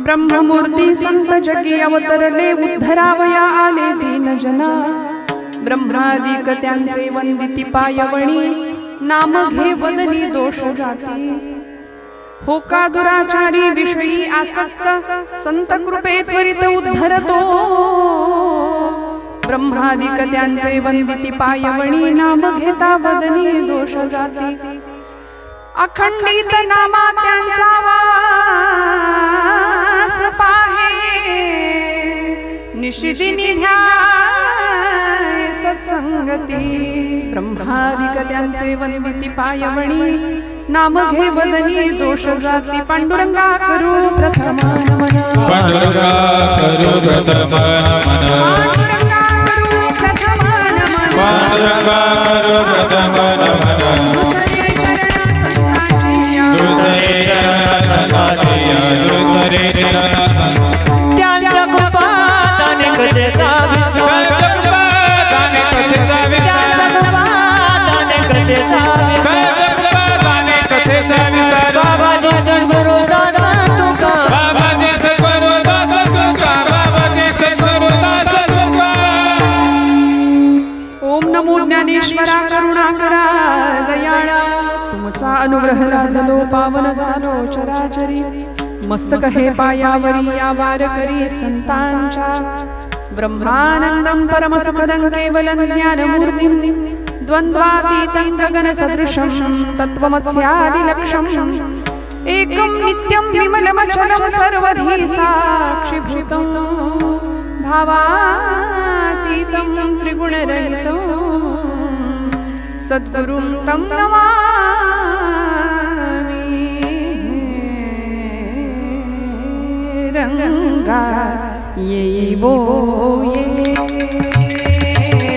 ब्रह्ममूर्ती संत जगी अवतरले उद्धरावया आले दीन जना ब्रह्मादिक त्यांचे वंदिती पायवणी नाम घे वदनी दोष जाती हो का दुराचारी विषयी आसक्त संत कृपे त्वरित उद्धरतो ब्रह्मादिक त्यांचे वंदिती पायवणी नाम घेता वदनी दोष जाती अखंडित नामा त्यांचा वास पाहे निशिदिनी ध्याय सत्संगती ब्रह्मादिक त्यांचे वंदिती पायवणी नाम घे वदनी दोष जाती पांडुरंगा करू प्रथम नमन पांडुरंगा करू प्रथम नमन पांडुरंगा करू प्रथम नमन पांडुरंगा करू प्रथम नमन दुसरे चरण संतांची त्यांच्या कृपादाने कथेचा विस्तार बाबाजी सद्गुरु दादा तुका बाबाजी सद्गुरु दादा तुका बाबाजी सद्गुरु दादा तुका ओम नमो ज्ञानेश्वरा करुणाकरा दयाळा तुमचा अनुग्रह लाधलो पावन झालो चराचरी मस्तक हे पायावरी या वार करी संतांच्या ब्रह्मानंदं परमसुखदं केवलं ज्ञानमूर्तिं द्वन्द्वातीतं गगनसदृशं तत्त्वमस्यादिलक्ष्यम् एकं नित्यं विमलमचलं सर्वधी साक्षिभूतं भावातीतं त्रिगुणरहितं सद्गुरुं तं नमामि रंगा ये वो ये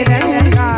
रंगा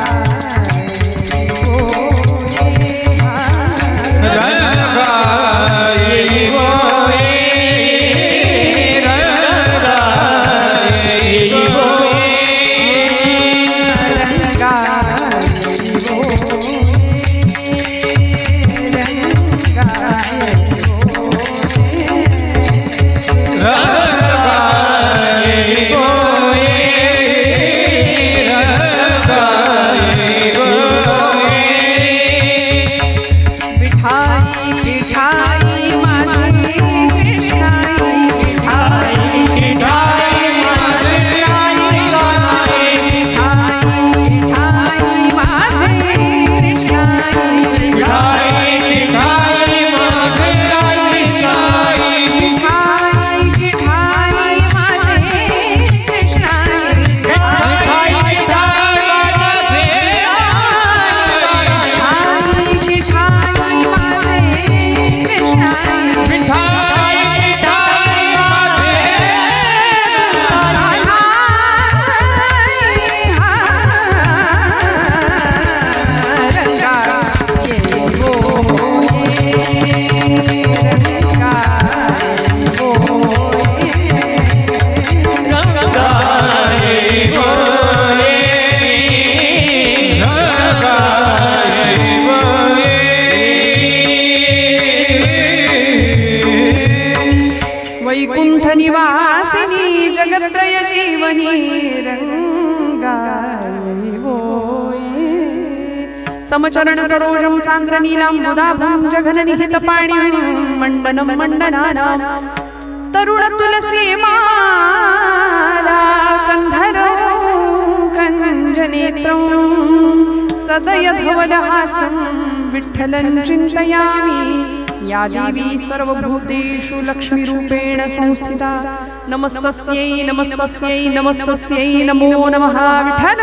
समचरण सरोजं सांद्र नीलांबुदाभं जघननिहित पाणिं मंडनं मंडनानां तरुण तुलसी माला कंधरं कंजनेत्रं सदय धवलहासं विठ्ठलं चिन्तयामि या देवी सर्वभूतेषु लक्ष्मीरूपेण संस्थिता नमस्तस्यै नमस्तस्यै नमस्तस्यै नमो नमः विठ्ठल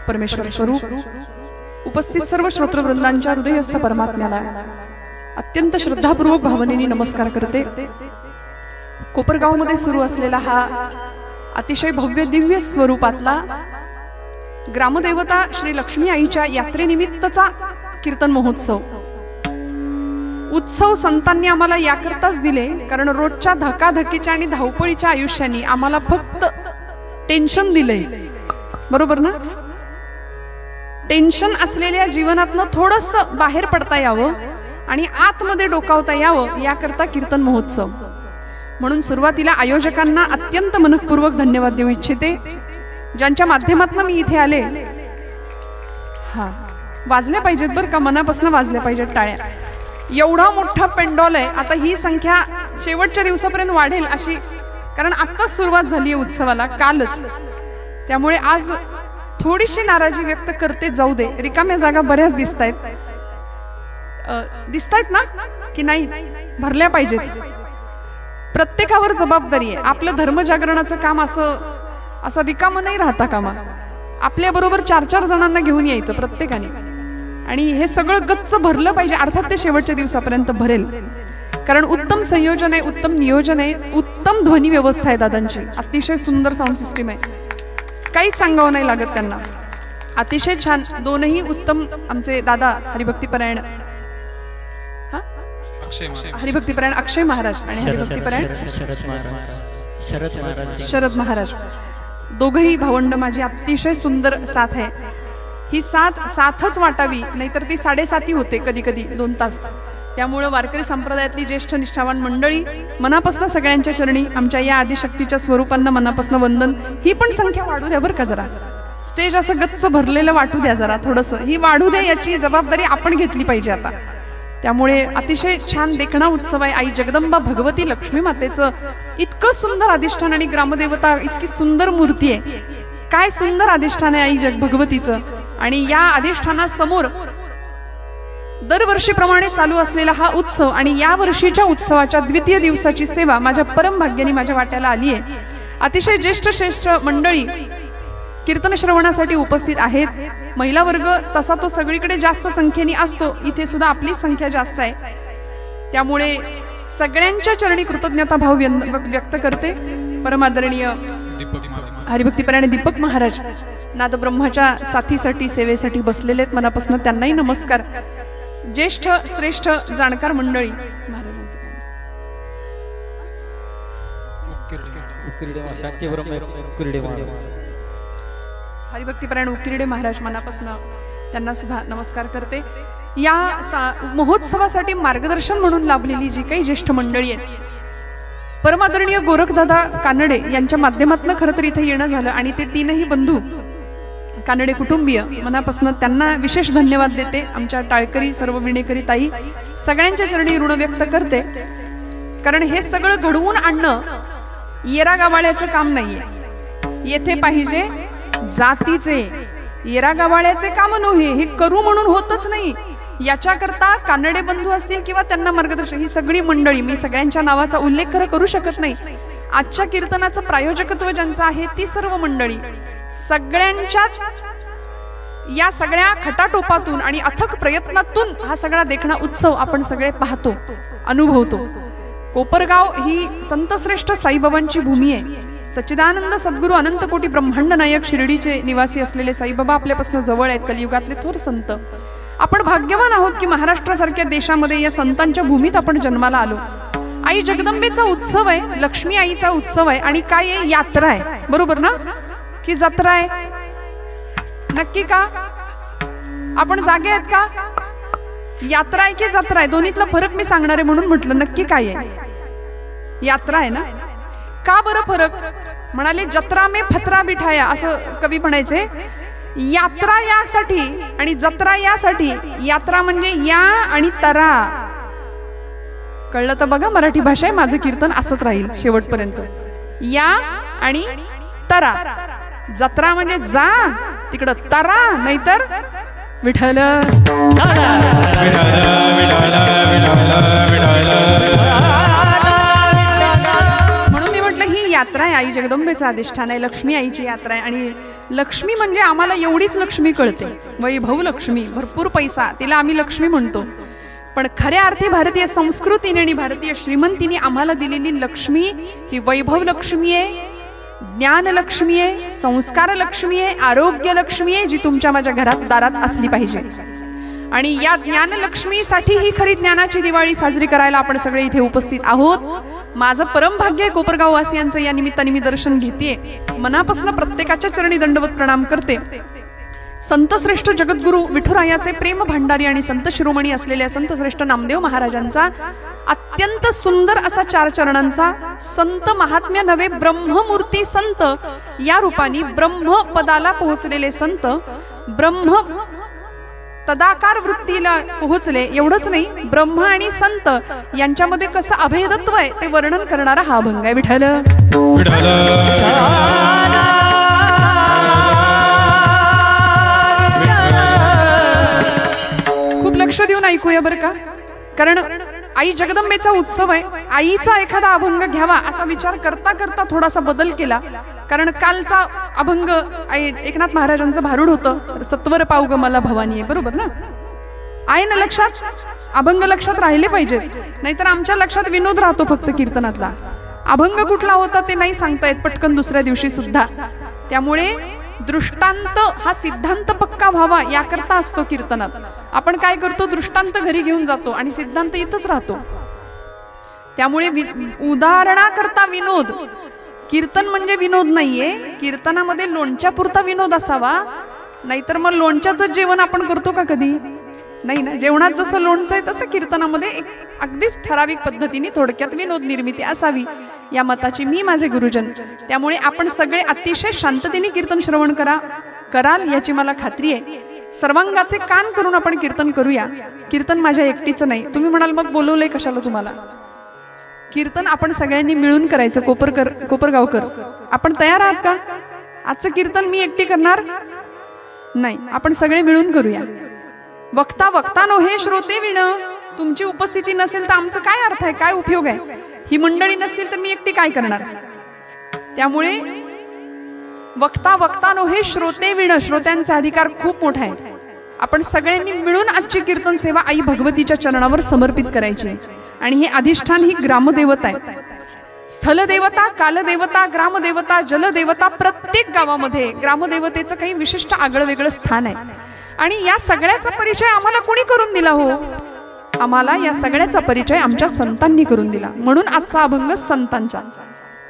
परमेश्वर स्वरूप उपस्थित सर्व श्रोतृवृंदांच्या हृदयस्थ परमात्म्याला अत्यंत श्रद्धापूर्वक भावनेने नमस्कार करते। कोपरगावमध्ये सुरू असलेला हा अतिशय भव्य दिव्य स्वरूपातला ग्रामदेवता श्री लक्ष्मी आईच्या यात्रेनिमित्तचा कीर्तन महोत्सव उत्सव संतांनी आम्हाला याकरताच दिले कारण रोजच्या धकाधकीच्या आणि धावपळीच्या आयुष्याने आम्हाला फक्त टेन्शन दिलंय, बरोबर ना? टेन्शन असलेल्या जीवनातनं थोडंसं बाहेर पडता यावं आणि आतमध्ये डोकावता यावं याकरता कीर्तन महोत्सव। म्हणून सुरुवातीला आयोजकांना अत्यंत मनपूर्वक धन्यवाद देऊ इच्छिते, ज्यांच्या माध्यमातून मी इथे आले। हा वाजल्या पाहिजेत बरं का, मनापासून वाजल्या पाहिजेत टाळ्या। एवढा मोठा पेंडॉल आहे, आता ही संख्या शेवटच्या दिवसापर्यंत वाढेल अशी, कारण आत्ताच सुरुवात झाली आहे उत्सवाला कालच, त्यामुळे आज थोडीशी नाराजी व्यक्त करते जाऊ दे। रिकाम्या जागा बऱ्याच दिसतायत ना की नाही? भरल्या पाहिजेत। प्रत्येकावर जबाबदारी आहे, आपलं धर्मजागरणाचं काम असं रिकामं नाही राहता कामा। आपल्या बरोबर 4-4 जणांना घेऊन यायचं प्रत्येकाने, आणि हे सगळं गच्च भरलं पाहिजे। अर्थात ते शेवटच्या दिवसापर्यंत भरेल, कारण उत्तम संयोजन आहे, उत्तम नियोजन आहे, उत्तम ध्वनी व्यवस्था आहे दादांची, अतिशय सुंदर साऊंड सिस्टीम आहे, काहीच सांगावं नाही लागत त्यांना, अतिशय छान। दोनही उत्तम आमचे दादा हरिभक्तीपरायण अक्षय महाराज आणि हरिभक्तीपरायण शरद महाराज, दोघही भावंड माझी अतिशय सुंदर साथ आहे। ही साथच वाटावी, नाहीतर ती 7:30 होते कधी कधी 2 तास। त्यामुळे वारकरी संप्रदायातली ज्येष्ठ निष्ठावान मंडळी मनापासून सगळ्यांच्या चरणी आमच्या या आदिशक्तीच्या स्वरूपांना मनापासून वंदन। ही पण संख्या वाढू द्या बरं का जरा, स्टेज असं गच्च भरलेलं वाटू द्या जरा, थोडंसं ही वाढू द्या, याची जबाबदारी आपण घेतली पाहिजे आता। त्यामुळे अतिशय छान देखणा उत्सव आहे। आई जगदंबा भगवती लक्ष्मी मातेचं इतकं सुंदर अधिष्ठान आणि ग्रामदेवता इतकी सुंदर मूर्ती आहे, काय सुंदर अधिष्ठान आहे आई भगवतीचं। आणि या अधिष्ठानासमोर दरवर्षीप्रमाणे चालू असलेला हा उत्सव आणि या वर्षीच्या उत्सवाच्या द्वितीय दिवसाची सेवा माझ्या परम भाग्याने माझ्या वाट्याला आली आहे। अतिशय ज्येष्ठ श्रेष्ठ मंडळी कीर्तन श्रवणासाठी उपस्थित आहेत। महिला वर्ग तसा तो सगळीकडे जास्त संख्येने असतो, इथे सुद्धा आपली संख्या जास्त आहे, त्यामुळे सगळ्यांच्या चरणी कृतज्ञता भाव व्यक्त करते। परमादरणीय हरिभक्तीपरायण दीपक महाराज नादब्रह्माच्या साथीसाठी सेवेसाठी बसलेले आहेत, मनापासून त्यांनाही नमस्कार। ज्येष्ठ श्रेष्ठ जाणकार मंडळी महाराजांचं हरिभक्तीपरायण उकिरडे महाराज, मनापासून त्यांना सुद्धा नमस्कार करते। या महोत्सवासाठी मार्गदर्शन म्हणून लाभलेली जी काही ज्येष्ठ मंडळी आहेत, परमादरणीय गोरखदादा कानडे यांच्या माध्यमातून खरं तर इथे येणं झालं, आणि ते 3ही बंधू कानडे कुटुंबीय, मनापासून त्यांना विशेष धन्यवाद देते। आमच्या टाळकरी सर्व विणेकरी ताई सगळ्यांच्या चरणी ऋण व्यक्त करते, कारण हे सगळं घडवून आणणं येरा गावाळ्याचं काम नाहीये, येथे पाहिजे जातीचे येरा गावाळ्याचे काम नव्हे, हे करू म्हणून होतच नाही। याच्याकरता कानडे बंधू असतील किंवा त्यांना मार्गदर्शक ही सगळी मंडळी, मी सगळ्यांच्या नावाचा उल्लेख करू शकत नाही, आजच्या कीर्तनाचं प्रायोजकत्व ज्यांचं आहे ती सर्व मंडळी, सगळ्यांच्याच या सगळ्या खटाटोपातून आणि अथक प्रयत्नातून हा सगळा देखणा उत्सव आपण सगळे पाहतो, अनुभवतो। कोपरगाव ही संतश्रेष्ठ साईबाबांची भूमी आहे। सच्चिदानंद सद्गुरू अनंत कोटी ब्रह्मांड नायक शिर्डीचे निवासी असलेले साईबाबा आपल्यापासून जवळ आहेत, कलियुगातले थोर संत। आपण भाग्यवान आहोत की महाराष्ट्रासारख्या देशामध्ये या संतांच्या भूमीत आपण जन्माला आलो। आई जगदंबेचा उत्सव आहे, लक्ष्मी आईचा उत्सव आहे, आणि काय आहे? यात्रा आहे, बरोबर ना? की जत्रा आहे? नक्की का? आपण जागे आहेत का? यात्रा आहे की जत्रा आहे? दोन्हीतला फरक मी सांगणार आहे, म्हणून म्हटलं नक्की काय आहे? यात्रा आहे ना. का बरं फरक? म्हणाले जत्रा में फत्रा बिठाया असं कवी म्हणायचे. यात्रा यासाठी आणि जत्रा यासाठी. यात्रा म्हणजे या आणि तरा. कळलं तर बघा, मराठी भाषा आहे, माझं कीर्तन असंच राहील शेवटपर्यंत. या आणि तरा. जत्रा म्हणजे जा तिकडं, तरा नाहीतर विठ्ठल. म्हणून मी म्हटलं ही यात्रा आहे, आई जगदंबेचं अधिष्ठान आहे, लक्ष्मी आईची यात्रा आहे. आणि लक्ष्मी म्हणजे आम्हाला एवढीच लक्ष्मी कळते, वैभव लक्ष्मी, भरपूर पैसा, तिला आम्ही लक्ष्मी म्हणतो. पण खऱ्या अर्थी भारतीय संस्कृतीने आणि भारतीय श्रीमंतीने आम्हाला दिलेली लक्ष्मी ही वैभव लक्ष्मी आहे, ज्ञान लक्ष्मी आहे, संस्कार लक्ष्मी आहे, आरोग्य लक्ष्मी आहे, जी तुमच्या माझ्या घरात दारात असली पाहिजे. आणि या ज्ञान लक्ष्मीसाठी ही खरी ज्ञानाची दिवाळी साजरी करायला आपण सगळे इथे उपस्थित आहोत. माझं परम भाग्य आहे कोपरगाव वासियांचं. या निमित्ताने मी दर्शन घेतेय, मनापासून प्रत्येकाच्या चरणी दंडवत प्रणाम करते. संतश्रेष्ठ जगद्गुरु विठुरायाचे प्रेम भंडारी आणि संत शिरोमणी असलेल्या संतश्रेष्ठ नामदेव महाराजांचा अत्यंत सुंदर असा 4 चरणांचा संत महात्म्य नव्हे ब्रह्ममूर्ती संत या रूपाने ब्रह्मपदाला पोहोचलेले संत, ब्रह्म तदाकार वृत्तीला पोहोचले. एवढंच नाही, ब्रह्म आणि संत यांच्यामध्ये कसं अभेदत्व आहे ते वर्णन करणारा हा अभंग आहे. विठ्ठल खूप लक्ष देऊन ऐकूया बरं का, कारण आई जगदंबेचा उत्सव आहे. आईचा एखादा अभंग घ्यावा असा विचार करता करता थोडासा बदल केला. कारण कालचा अभंग एकनाथ महाराजांचं भारूड होतं, सत्वर पाव ग मला भवानी आहे, बरोबर ना? आहे ना लक्षात? अभंग लक्षात राहिले पाहिजेत, नाहीतर आमच्या लक्षात विनोद राहतो फक्त कीर्तनातला. अभंग कुठला होता ते नाही सांगता येत पटकन दुसऱ्या दिवशी सुद्धा. त्यामुळे दृष्टांत हा सिद्धांत पक्का व्हावा याकरता असतो कीर्तनात. आपण काय करतो, दृष्टांत घरी घेऊन जातो आणि सिद्धांत इथंच राहतो. त्यामुळे उदाहरणाकरता विनोद. कीर्तन म्हणजे विनोद नाहीये. कीर्तनामध्ये लोणच्यापुरता विनोद असावा, नाहीतर मग लोणच्याचं जेवण आपण करतो का कधी? नाही ना. जेवणात जसं लोणचं आहे तसं कीर्तनामध्ये एक अगदीच ठराविक पद्धतीने थोडक्यात विनोद निर्मिती असावी, या मताची मी माझे गुरुजन. त्यामुळे आपण सगळे अतिशय शांततेने कीर्तन श्रवण कराल याची मला खात्री आहे. सर्वांगाचे कान करून आपण कीर्तन करूया. कीर्तन माझ्या एकटीचं नाही. तुम्ही म्हणाल मग बोलवलंय कशाला तुम्हाला? कीर्तन आपण सगळ्यांनी मिळून करायचं. कोपरगावकर आपण तयार आहात का? आजचं कीर्तन मी एकटी करणार नाही, आपण सगळे मिळून करूया. वक्ता वक्ता नो हे श्रोते विण. तुमची उपस्थिती नसेल तर आमचं काय अर्थ आहे, काय उपयोग आहे? ही मंडळी नसतील तर मी एकटी काय करणार? त्यामुळे वक्ता वक्ता नो हे श्रोते विण. श्रोत्यांचा अधिकार खूप मोठा आहे. आपण सगळ्यांनी मिळून आजची कीर्तन सेवा आई भगवतीच्या चरणावर समर्पित करायची. आणि हे अधिष्ठान ही ग्रामदेवता आहे. स्थलदेवता, कालदेवता, ग्रामदेवता, जलदेवता. प्रत्येक गावामध्ये ग्रामदेवतेचं काही विशिष्ट आगळं वेगळं स्थान आहे. आणि या सगळ्याचा परिचय आम्हाला कोणी करून दिला हो? आम्हाला या सगळ्याचा परिचय आमच्या संतांनी करून दिला. म्हणून आजचा अभंग संतांचा,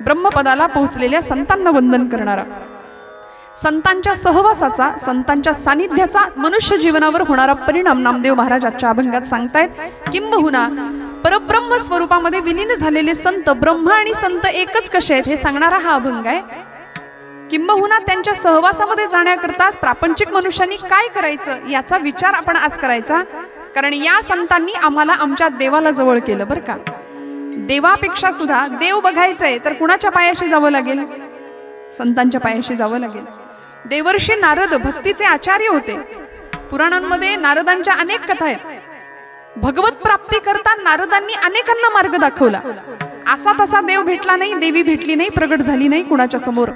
ब्रह्मपदाला पोहोचलेल्या संतांना वंदन करणारा, संतांच्या सहवासाचा, संतांच्या सानिध्याचा मनुष्य जीवनावर होणारा परिणाम नामदेव महाराज आजच्या अभंगात सांगतायत. किंबहुना परब्रह्म स्वरूपामध्ये विलीन झालेले संत, ब्रह्म आणि संत एकच कसे आहेत हे सांगणारा हा अभंग आहे. किंबहुना त्यांच्या सहवासामध्ये जाण्याकरता प्रापंचिक मनुष्यांनी काय करायचं याचा विचार आपण आज करायचा. कारण या संतांनी आम्हाला आमच्या देवाला जवळ केलं बरं का. देवापेक्षा सुद्धा देव बघायचंय तर कुणाच्या पायाशी जावं लागेल? संतांच्या पायाशी जावं लागेल. देवर्षी नारद भक्तीचे आचार्य होते. पुराणांमध्ये नारदांच्या अनेक कथा आहेत. भगवत प्राप्ती करता नारदांनी अनेकांना मार्ग दाखवला. असा तसा देव भेटला नाही, देवी भेटली नाही, प्रगट झाली नाही कुणाच्या समोर.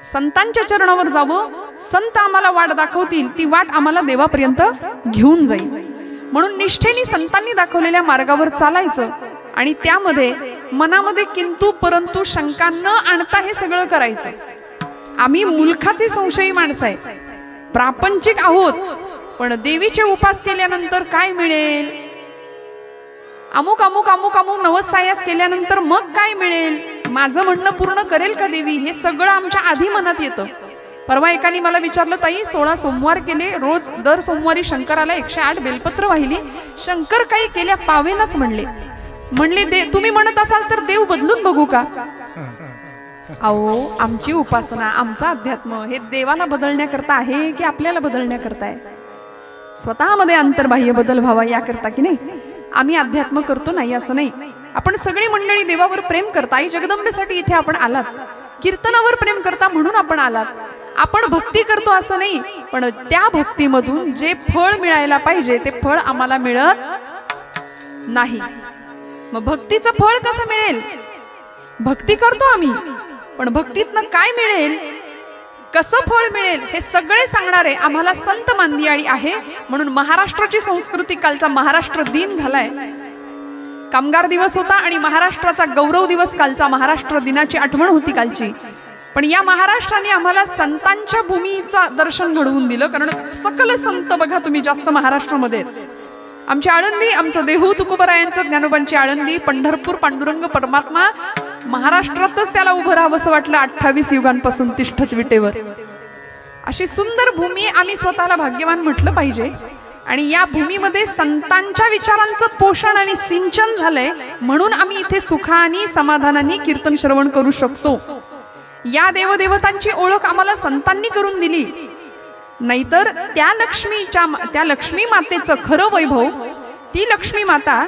संतांच्या चरणावर जावं, संत आम्हाला वाट दाखवतील, ती वाट आम्हाला देवापर्यंत घेऊन जाईल. म्हणून निष्ठेने संतांनी दाखवलेल्या मार्गावर चालायचं आणि त्यामध्ये मनामध्ये किंतु परंतु शंका न आणता हे सगळं करायचं. आम्ही मुलखाचे संशयी माणसं आहे, प्रापंचिक आहोत, पण देवीचे उपास केल्यानंतर काय मिळेल? अमुक अमुक अमुक अमुक नवस सायास केल्यानंतर मग काय मिळेल? माझं म्हणणं पूर्ण करेल का देवी? हे सगळं आमच्या आधी मनात येतं. परवा एकाने मला विचारलं, ताई 16 सोमवार केले, रोज दर सोमवारी शंकराला 108 बेलपत्र वाहिली, शंकर काही केल्या पावेनाच म्हणले. म्हणले तुम्ही म्हणत असाल तर देव बदलून बघू का? अहो, आमची उपासना, आमचं अध्यात्म हे देवाला बदलण्याकरता आहे की आपल्याला बदलण्याकरता आहे? स्वतःमध्ये अंतर्बाह्य बदल व्हावा याकरता की नाही? आम्ही अध्यात्म करतो नाही असं नाही. आपण सगळी मंडळी देवावर प्रेम करता, आई जगदंबेसाठी इथे आपण आलात. कीर्तनावर प्रेम करता म्हणून आपण आलात. आपण भक्ती करतो असं नाही, पण त्या भक्तीमधून जे फळ मिळायला पाहिजे ते फळ आम्हाला मिळत नाही. मग भक्तीचं फळ कसं मिळेल? भक्ती करतो आम्ही, पण भक्तीतनं काय मिळेल, कसं फळ मिळेल हे सगळे सांगणारे आम्हाला संत मांदियाळी आहे. म्हणून महाराष्ट्राची संस्कृती, कालचा महाराष्ट्र दिन झालाय, कामगार दिवस होता आणि महाराष्ट्राचा गौरव दिवस कालचा, महाराष्ट्र दिनाची आठवण होती कालची. पण या महाराष्ट्राने आम्हाला संतांच्या भूमीचा दर्शन घडवून दिलं, कारण सकल संत बघा तुम्ही जास्त महाराष्ट्रामध्ये. आमची आळंदी, आमचं देहू तुकोबरायांचं, ज्ञानोबांची आळंदी, पंढरपूर, पांडुरंग परमात्मा महाराष्ट्रातच त्याला उभं राहावं असं वाटलं 28 युगांपासून तिष्ठत विटेवर. अशी सुंदर भूमी आम्ही स्वतःला भाग्यवान म्हटलं पाहिजे. आणि या भूमीमध्ये संतांच्या विचारांचं पोषण आणि सिंचन झालंय, म्हणून आम्ही इथे सुखाने समाधानाने कीर्तन श्रवण करू शकतो. या देवदेवतांची ओळख आम्हाला संतांनी करून दिली, नाहीतर त्या लक्ष्मी मातेचं खरं वैभव, ती लक्ष्मी माता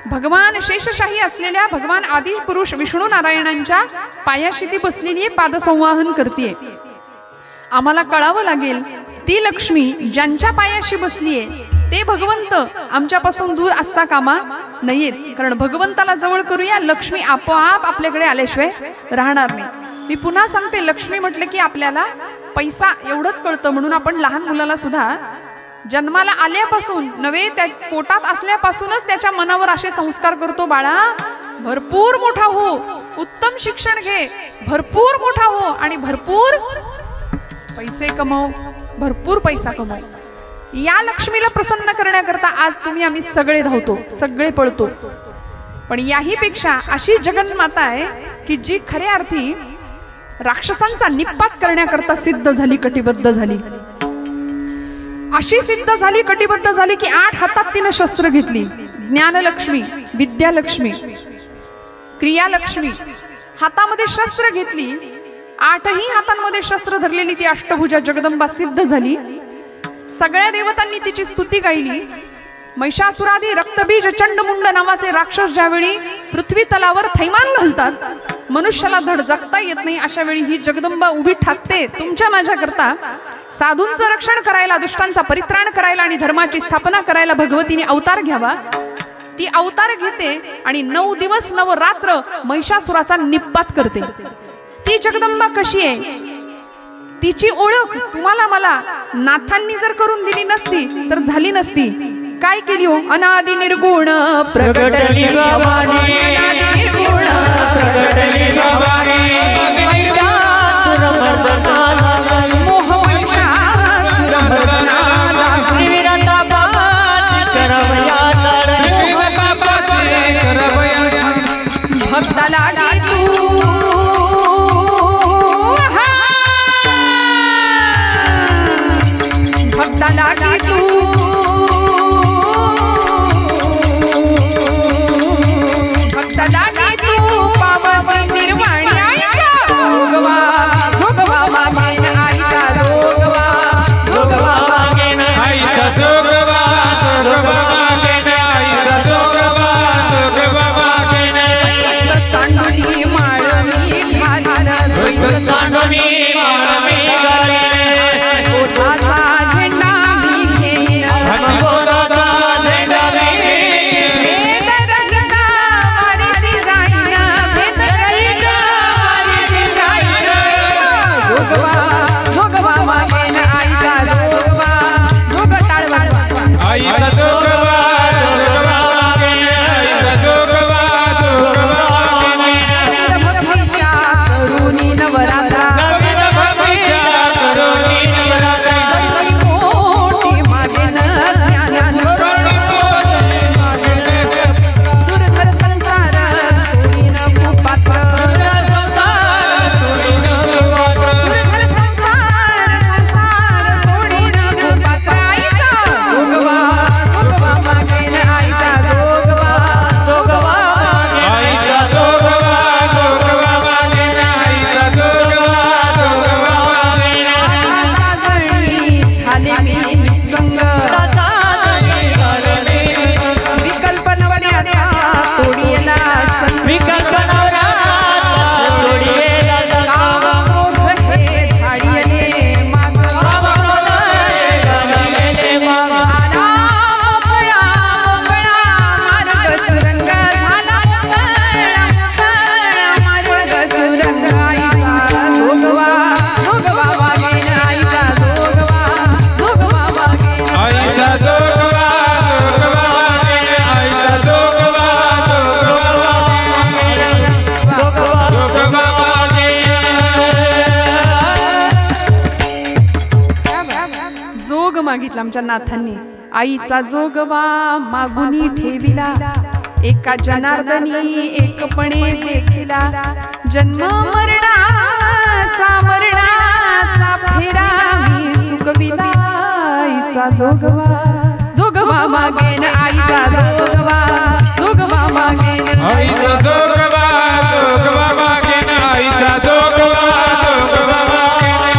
भगवान शेषशाही असलेल्या भगवान आदि पुरुष विष्णू नारायणांच्या पायाशी ती बसलेली आहे, पादसंवाहन करतीये. आम्हाला कळावं लागेल ती लक्ष्मी ज्यांच्या पायाशी बसलीये ते भगवंत आमच्यापासून दूर असता कामा नयेत. कारण भगवंताला जवळ करूया, लक्ष्मी आपोआप आपल्याकडे आल्याशिवाय राहणार नाही. मी पुन्हा सांगते, लक्ष्मी म्हटलं की आपल्याला पैसा एवढंच कळतं, म्हणून आपण लहान मुलाला सुद्धा जन्माला आल्यापासून नव्हे, त्या पोटात असल्यापासूनच त्याच्या मनावर असे संस्कार करतो, बाळा भरपूर मोठा हो, उत्तम शिक्षण घे, भरपूर मोठा हो आणि भरपूर पैसे कमव, भरपूर पैसा कमव. या लक्ष्मीला प्रसन्न करण्याकरता आज तुम्ही आम्ही सगळे धावतो, सगळे पळतो. पण याही पेक्षा अशी जगन्माता आहे की जी खऱ्या अर्थी राक्षसांचा निपात करण्याकरता सिद्ध झाली, कटिबद्ध झाली. अशी सिद्ध झाली, कटिबद्ध झाली की 8 हातात तिनं शस्त्र घेतली. ज्ञानलक्ष्मी, विद्यालक्ष्मी, क्रियालक्ष्मी, हातामध्ये शस्त्र घेतली. 8ही हातांमध्ये शस्त्र धरलेली ती अष्टभुजा जगदंबा सिद्ध झाली. सगळ्या देवतांनी तिची स्तुती गायली. महिषासुरादी रक्तबीज चंडमुंड नावाचे राक्षस ज्यावेळी पृथ्वी तलावर थैमान घालतात, मनुष्याला धड जगता येत नाही, अशा वेळी ही जगदंबा उभी ठाकते तुमच्या माझ्या करता. साधूंचं रक्षण करायला, दुष्टांचा परित्राण करायला आणि धर्माची स्थापना करायला भगवतीने अवतार घ्यावा. ती अवतार घेते आणि 9 दिवस 9 रात्र महिषासुराचा निपात करते. ती जगदंबा कशी आहे, तिची ओळख तुम्हाला मला नाथांनी जर करून दिली नसती तर झाली नसती. काय केली हो? अनादि निर्गुण प्रगटली भवानी, अनादि निर्गुण प्रगटली भवानी, भक्ता लागी तू, भक्ता लागी तू, भक्ता लागी तू पावसी निर्वाणी. आईचा जोगवा, जोगवा मागेन आईचा जोगवा, जोगवा मागेन आईचा जोगवा, जोगवा मागेन आईचा जोगवा, जोगवा मागेन. सांडुनी माळणी घालीन, धुईत सांडुनी माळणी घालीन, ओठाचा झेंडा मी घेईन, धर्मगोराचा झेंडा मी घेईन. वेद रंगा वारीसी मागितलं आमच्या नाथांनी. आईचा जोगवा मागुनी ठेविला, एका जनार्दनी एकपणे देखिला. जन्म मरणाचा फेरा मी चुकविला. आईचा जोगवा मागेन, आईचा जोगवा मागेन, आईचा जोगवा मागेन, आईचा जोगवा मागेन.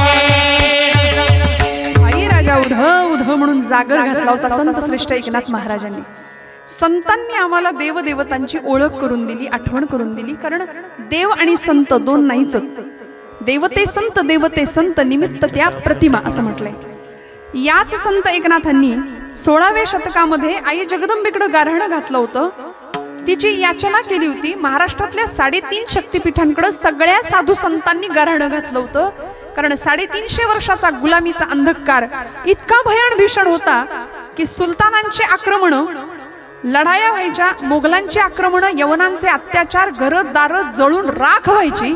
आई राजा उध म्हणून जागर घातला होता संत श्रेष्ठ एकनाथ महाराजांनी. संतांनी आम्हाला देवदेवतांची ओळख करून दिली, आठवण करून दिली. कारण देव आणि संत दोन नाहीच. देवते संत निमित्त त्या प्रतिमा असं म्हटलंय. याच संत एकनाथांनी 16व्या शतकामध्ये आई जगदंबेकडे गारहाणं घातलं होतं. तिची याचना केली होती. महाराष्ट्रातल्या 3.5 शक्तिपीठांकडे सगळ्या साधू संतांनी गारहाणं घातलं होतं. कारण 350 वर्षाचा गुलामीचा अंधकार इतका भयान भीषण होता की सुलतानांची आक्रमण, लढाया व्हायच्या, मोगलांची आक्रमण, यवनांचे अत्याचार, घरदार जळून राख व्हायची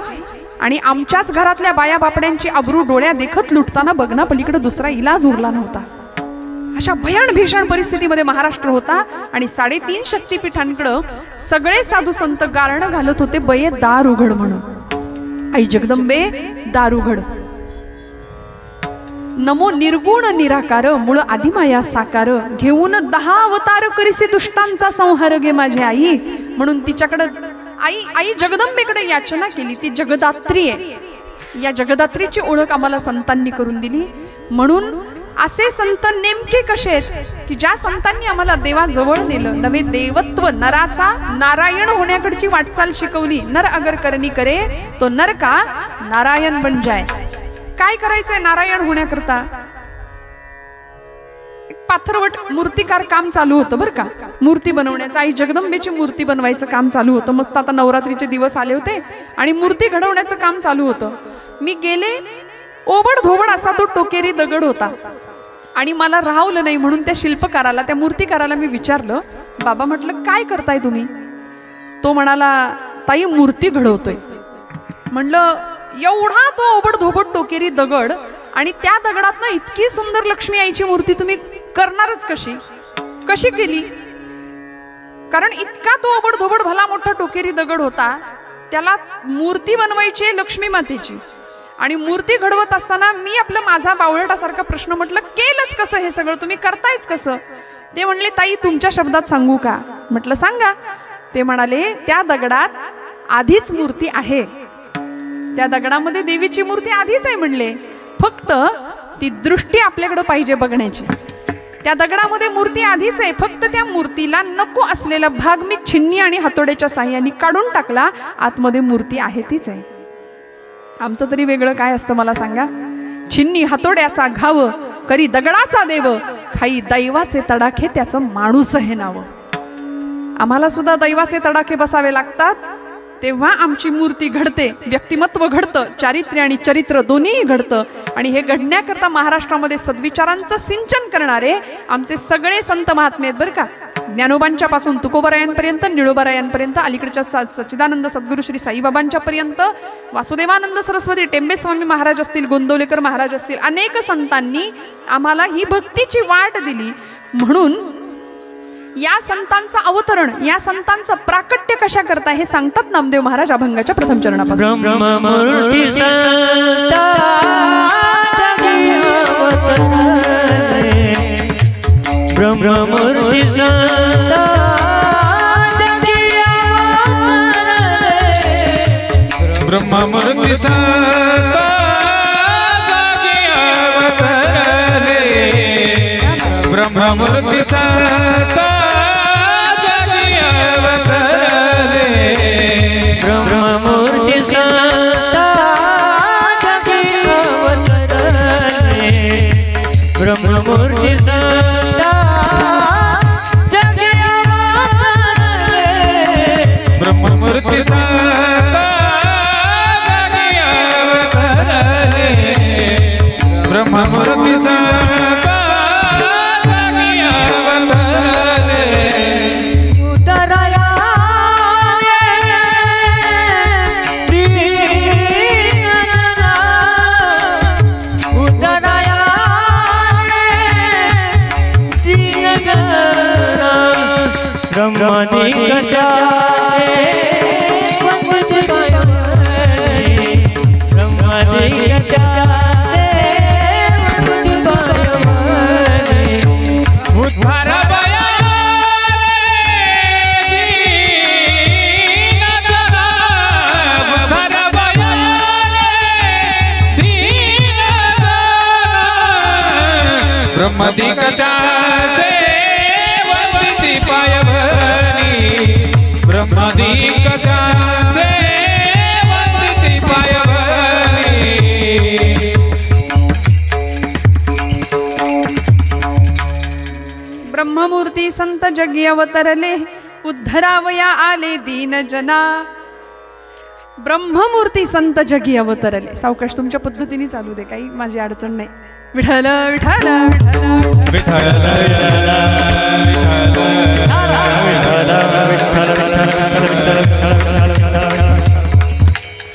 आणि आमच्याच घरातल्या बाया बापड्यांची अब्रू डोळ्या देखत लुटताना बघणं पलीकडे दुसरा इलाज उरला नव्हता. अशा भयान भीषण परिस्थितीमध्ये महाराष्ट्र होता आणि 3.5 शक्तिपीठांकडे सगळे साधू संत गारणं घालत होते. बये दार उघड म्हणून. आई जगदंबे दार उघड. नमो निर्गुण निराकार, मूळ आदिमाया साकार, घेऊन 10 अवतार करीसी दुष्टांचा संहार गे माझी आई. म्हणून तिच्याकडे आई जगदंबेकडे याचना केली. ती जगदात्री आहे. या जगदात्रीची ओळख आम्हाला संतांनी करून दिली. म्हणून असे संत नेमके कसे आहेत की ज्या संतांनी आम्हाला देवाजवळ नेलं. नवे देवत्व नराचा नारायण होण्याकडची वाटचाल शिकवली. नर अगर करणी करे तो नर का नारायण बन जाय. काय करायचंय नारायण होण्याकरता? पाथरवट मूर्तिकार काम चालू होतं बरं का. मूर्ती बनवण्याचं, आई जगदंबेची मूर्ती बनवायचं काम चालू होतं. मस्त आता नवरात्रीचे दिवस आले होते आणि मूर्ती घडवण्याचं काम चालू होतं. मी गेले, ओबड धोबड असा तो टोकेरी दगड होता आणि मला राहवलं नाही. म्हणून त्या शिल्पकाराला, त्या मूर्तिकाराला मी विचारलं, बाबा म्हटलं काय करताय तुम्ही? तो म्हणाला, ताई मूर्ती घडवतोय. म्हणलं एवढा तो ओबड धोबड टोकेरी दगड आणि त्या दगडातनं इतकी सुंदर लक्ष्मी आईची मूर्ती तुम्ही करणारच कशी केली? कारण इतका तो ओबड धोबड भला मोठा टोकेरी दगड होता. त्याला मूर्ती बनवायची लक्ष्मी मातेची आणि मूर्ती घडवत असताना मी आपलं माझा बावळटासारखा प्रश्न म्हटलं, केलंच कसं हे सगळं, तुम्ही करतायच कसं? ते म्हणले, ताई तुमच्या शब्दात सांगू का? म्हटलं सांगा. ते म्हणाले, त्या दगडात आधीच मूर्ती आहे. त्या दगडामध्ये देवीची मूर्ती आधीच आहे म्हणले. फक्त ती दृष्टी आपल्याकडे पाहिजे बघण्याची. त्या दगडामध्ये मूर्ती आधीच आहे. फक्त त्या मूर्तीला नको असलेला भाग मी छिन्नी आणि हातोड्याच्या साह्याने काढून टाकला. आतमध्ये मूर्ती आहे तीच आहे. आमचं तरी वेगळं काय असतं मला सांगा? छिन्नी हातोड्याचा घाव करी दगडाचा देव, खाई दैवाचे तडाखे त्याचं माणूस हे नाव. आम्हाला सुद्धा दैवाचे तडाखे बसावे लागतात, तेव्हा आमची मूर्ती घडते, व्यक्तिमत्व घडतं, चारित्र्य आणि चरित्र दोन्हीही घडतं. आणि हे घडण्याकरता महाराष्ट्रामध्ये सद्विचारांचं सिंचन करणारे आमचे सगळे संत महात्मे आहेत बरं का. ज्ञानोबांच्या पासून तुकोबरायांपर्यंत, निळोबरायांपर्यंत, अलीकडच्या सच्चिदानंद सद्गुरू श्री साईबाबांच्या पर्यंत, वासुदेवानंद सरस्वती टेंबे स्वामी महाराज असतील, गोंदवलेकर महाराज असतील, अनेक संतांनी आम्हाला ही भक्तीची वाट दिली. म्हणून या संतांचं अवतरण, या संतांचं प्राकट्य कशा करता हे सांगतात नामदेव महाराज अभंगाच्या प्रथम चरणापासून. ब्रह्ममूर्ती ब्रह्ममूर्ती संत जागी अवतरले. ब्रह्ममूर्ती संत जागी अवतरले. ब्रह्ममूर्ती संत जागी अवतरले. ब्रह्ममूर्ती संत जागी अवतरले. ब्रह्ममूर्ती संत जागी अवतरले. ब्रह्ममूर्ती संत जागी अवतरले. ब्रह्मादिक त्याचे वंदिती पायवणी ब्रह्मादिक त्याचे वंदिती पायवणी उद्धार ब्रह्मादिक त्याचे वंदिती पायवणी ब्रह्मादिक त्याचे वंदिती पायवणी ब्रह्ममूर्ती संत जगी अवतरले उद्धरावया आले दीन जना. ब्रह्ममूर्ती संत जगी अवतरले. सावकाश तुमच्या पद्धतीने चालू दे, काही माझी अडचण नाही. विठ्ठल विठ्ठल विठ्ठल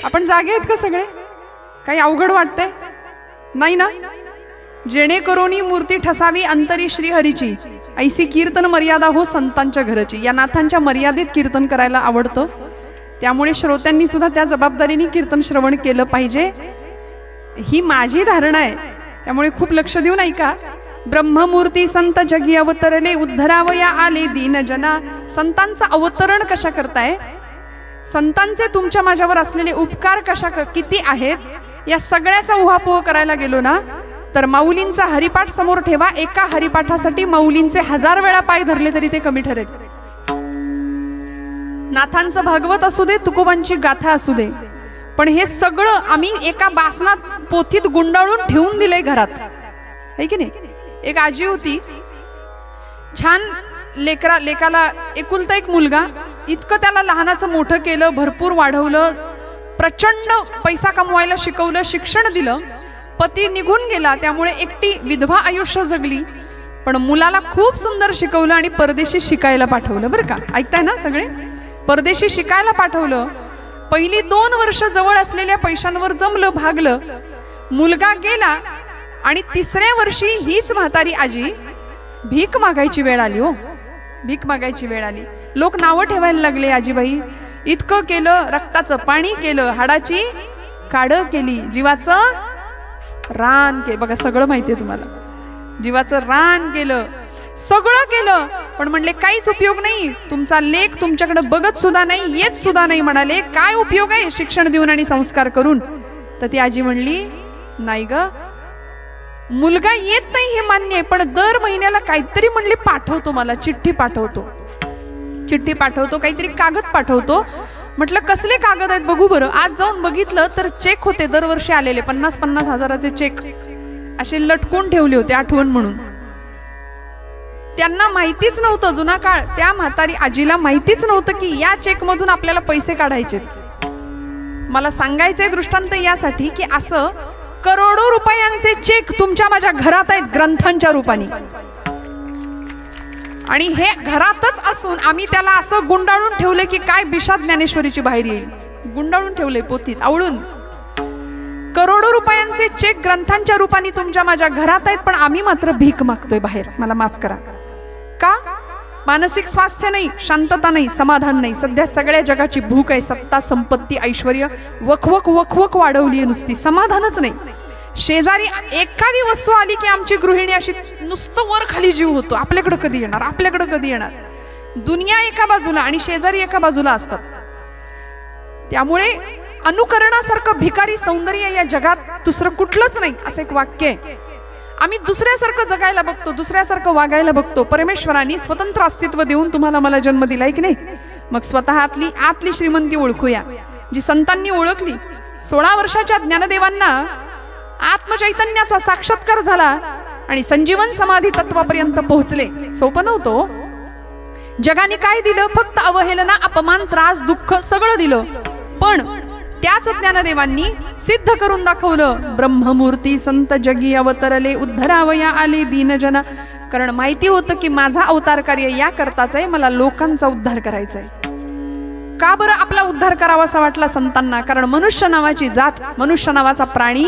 आपण जागे आहेत का सगळे? काही अवघड वाटतंय नाही ना? जेणेकरून मूर्ती ठसावी अंतरी श्रीहरीची, ऐसी कीर्तन मर्यादा हो संतांच्या घरची. या नाथांच्या मर्यादेत कीर्तन करायला आवडतं, त्यामुळे श्रोत्यांनी सुद्धा त्या जबाबदारीने कीर्तन श्रवण केलं पाहिजे, ही माझी धारणा आहे. त्यामुळे खूप लक्ष देऊन ऐका. ब्रह्ममूर्ती संत जगी अवतरले उद्धरावया आले दीन जना. संतांचं अवतरण कशा करताय, संतांचे तुमच्या माझ्यावर असलेले उपकार किती आहेत, या सगळ्याचा उहापोह करायला गेलो ना तर माऊलींचा हरिपाठ समोर ठेवा. एका हरिपाठासाठी माऊलींचे 1000 वेळा पाय धरले तरी ते कमी ठरेल. नाथांचं भागवत असू दे, तुकोबांची गाथा असू दे, पण हे सगळं आम्ही एका बासनात पोथीत गुंडाळून ठेवून दिले घरात, है की नाही? एक आजी होती, छान लेकाला एकुलता एक मुलगा, इतकं त्याला लहानाचं मोठं केलं, भरपूर वाढवलं, प्रचंड पैसा कमवायला शिकवलं, शिक्षण दिलं. पती निघून गेला, त्यामुळे एकटी विधवा आयुष्य जगली, पण मुलाला खूप सुंदर शिकवलं आणि परदेशी शिकायला पाठवलं. बरं का, ऐकताय ना सगळे? परदेशी शिकायला पाठवलं. पहिली 2 वर्ष जवळ असलेल्या पैशांवर जमलं, भागलं. मुलगा गेला आणि 3ऱ्या वर्षी हीच म्हातारी आजी भीक मागायची वेळ आली. हो, भीक मागायची वेळ आली. लोक नावं ठेवायला लागले, आजीबाई इतकं केलं, रक्ताचं पाणी केलं, हाडाची काढ केली, जीवाचं रान केलं. बघा, सगळं माहितीये तुम्हाला. जीवाचं रान केलं, सगळं केलं, पण म्हणले काहीच उपयोग नाही. तुमचा लेक तुमच्याकडे बघत सुद्धा नाही, येत सुद्धा नाही. म्हणाले काय उपयोग आहे शिक्षण देऊन आणि संस्कार करून? तर ती आजी म्हणली, नाही ग, मुलगा येत नाही हे मान्य आहे, पण दर महिन्याला काहीतरी म्हणले पाठवतो, मला चिठ्ठी पाठवतो, चिठ्ठी पाठवतो, काहीतरी कागद पाठवतो. म्हटलं कसले कागद आहेत बघू बरं. आज जाऊन बघितलं तर चेक होते, दरवर्षी आलेले 50-50 हजाराचे चेक असे लटकून ठेवले होते आठवण म्हणून. त्यांना माहितीच नव्हतं, जुना काळ, त्या म्हातारी आजीला माहितीच नव्हतं की या चेक मधून आपल्याला पैसे काढायचे. मला सांगायचंय दृष्टांत यासाठी की असं करोडो रुपयांचे चेक तुमच्या माझ्या घरात आहेत, ग्रंथांच्या रूपाने, आणि हे घरातच असून आम्ही त्याला असं गुंडाळून ठेवले की काय बिशात ज्ञानेश्वरीची बाहेर येईल. गुंडाळून ठेवले पोथीत आवळून. करोडो रुपयांचे चेक ग्रंथांच्या रूपाने तुमच्या माझ्या घरात आहेत, पण आम्ही मात्र भीक मागतोय बाहेर. मला माफ करा. का? मानसिक स्वास्थ्य नाही, शांतता नाही, समाधान नाही. सध्या सगळ्या जगाची भूक आहे, सत्ता, संपत्ती, ऐश्वर्य, वखवक वखवक वाढवली आहे नुसती, समाधानच नाही. शेजारी एखादी वस्तू आली की आमची गृहिणी अशी नुसतं वर खाली जीव होतो, आपल्याकडे कधी येणार, आपल्याकडे कधी येणार. दुनिया एका बाजूला आणि शेजारी एका बाजूला असतात. त्यामुळे अनुकरणासारखं भिकारी सौंदर्य या जगात दुसरं कुठलंच नाही, असं एक वाक्य आहे. आम्ही दुसऱ्यासारखं जगायला बघतो, दुसऱ्यासारखं वागायला बघतो. परमेश्वरांनी स्वतंत्र अस्तित्व देऊन तुम्हाला मला जन्म दिलाय की नाही? मग स्वतःतली आतली श्रीमंती ओळखूया, जी संतांनी ओळखली. 16 वर्षाच्या ज्ञानदेवांना आत्मचैतन्याचा साक्षात्कार झाला आणि संजीवन समाधी तत्वापर्यंत पोहोचले. सोपं नव्हतं. जगाने काय दिलं? फक्त अवहेलना, अपमान, त्रास, दुःख सगळं दिलं. पण त्याच ज्ञानदेवांनी सिद्ध करून दाखवलं. ब्रह्ममूर्ती संत जगी अवतरले उद्धरावया आले दीनजना. कारण माहिती होतं की माझा अवतार कार्य या करताच आहे, मला लोकांचा उद्धार करायचा आहे. का बरं आपला उद्धार करावासा वाटला संतांना? कारण मनुष्य नावाची जात, मनुष्य नावाचा प्राणी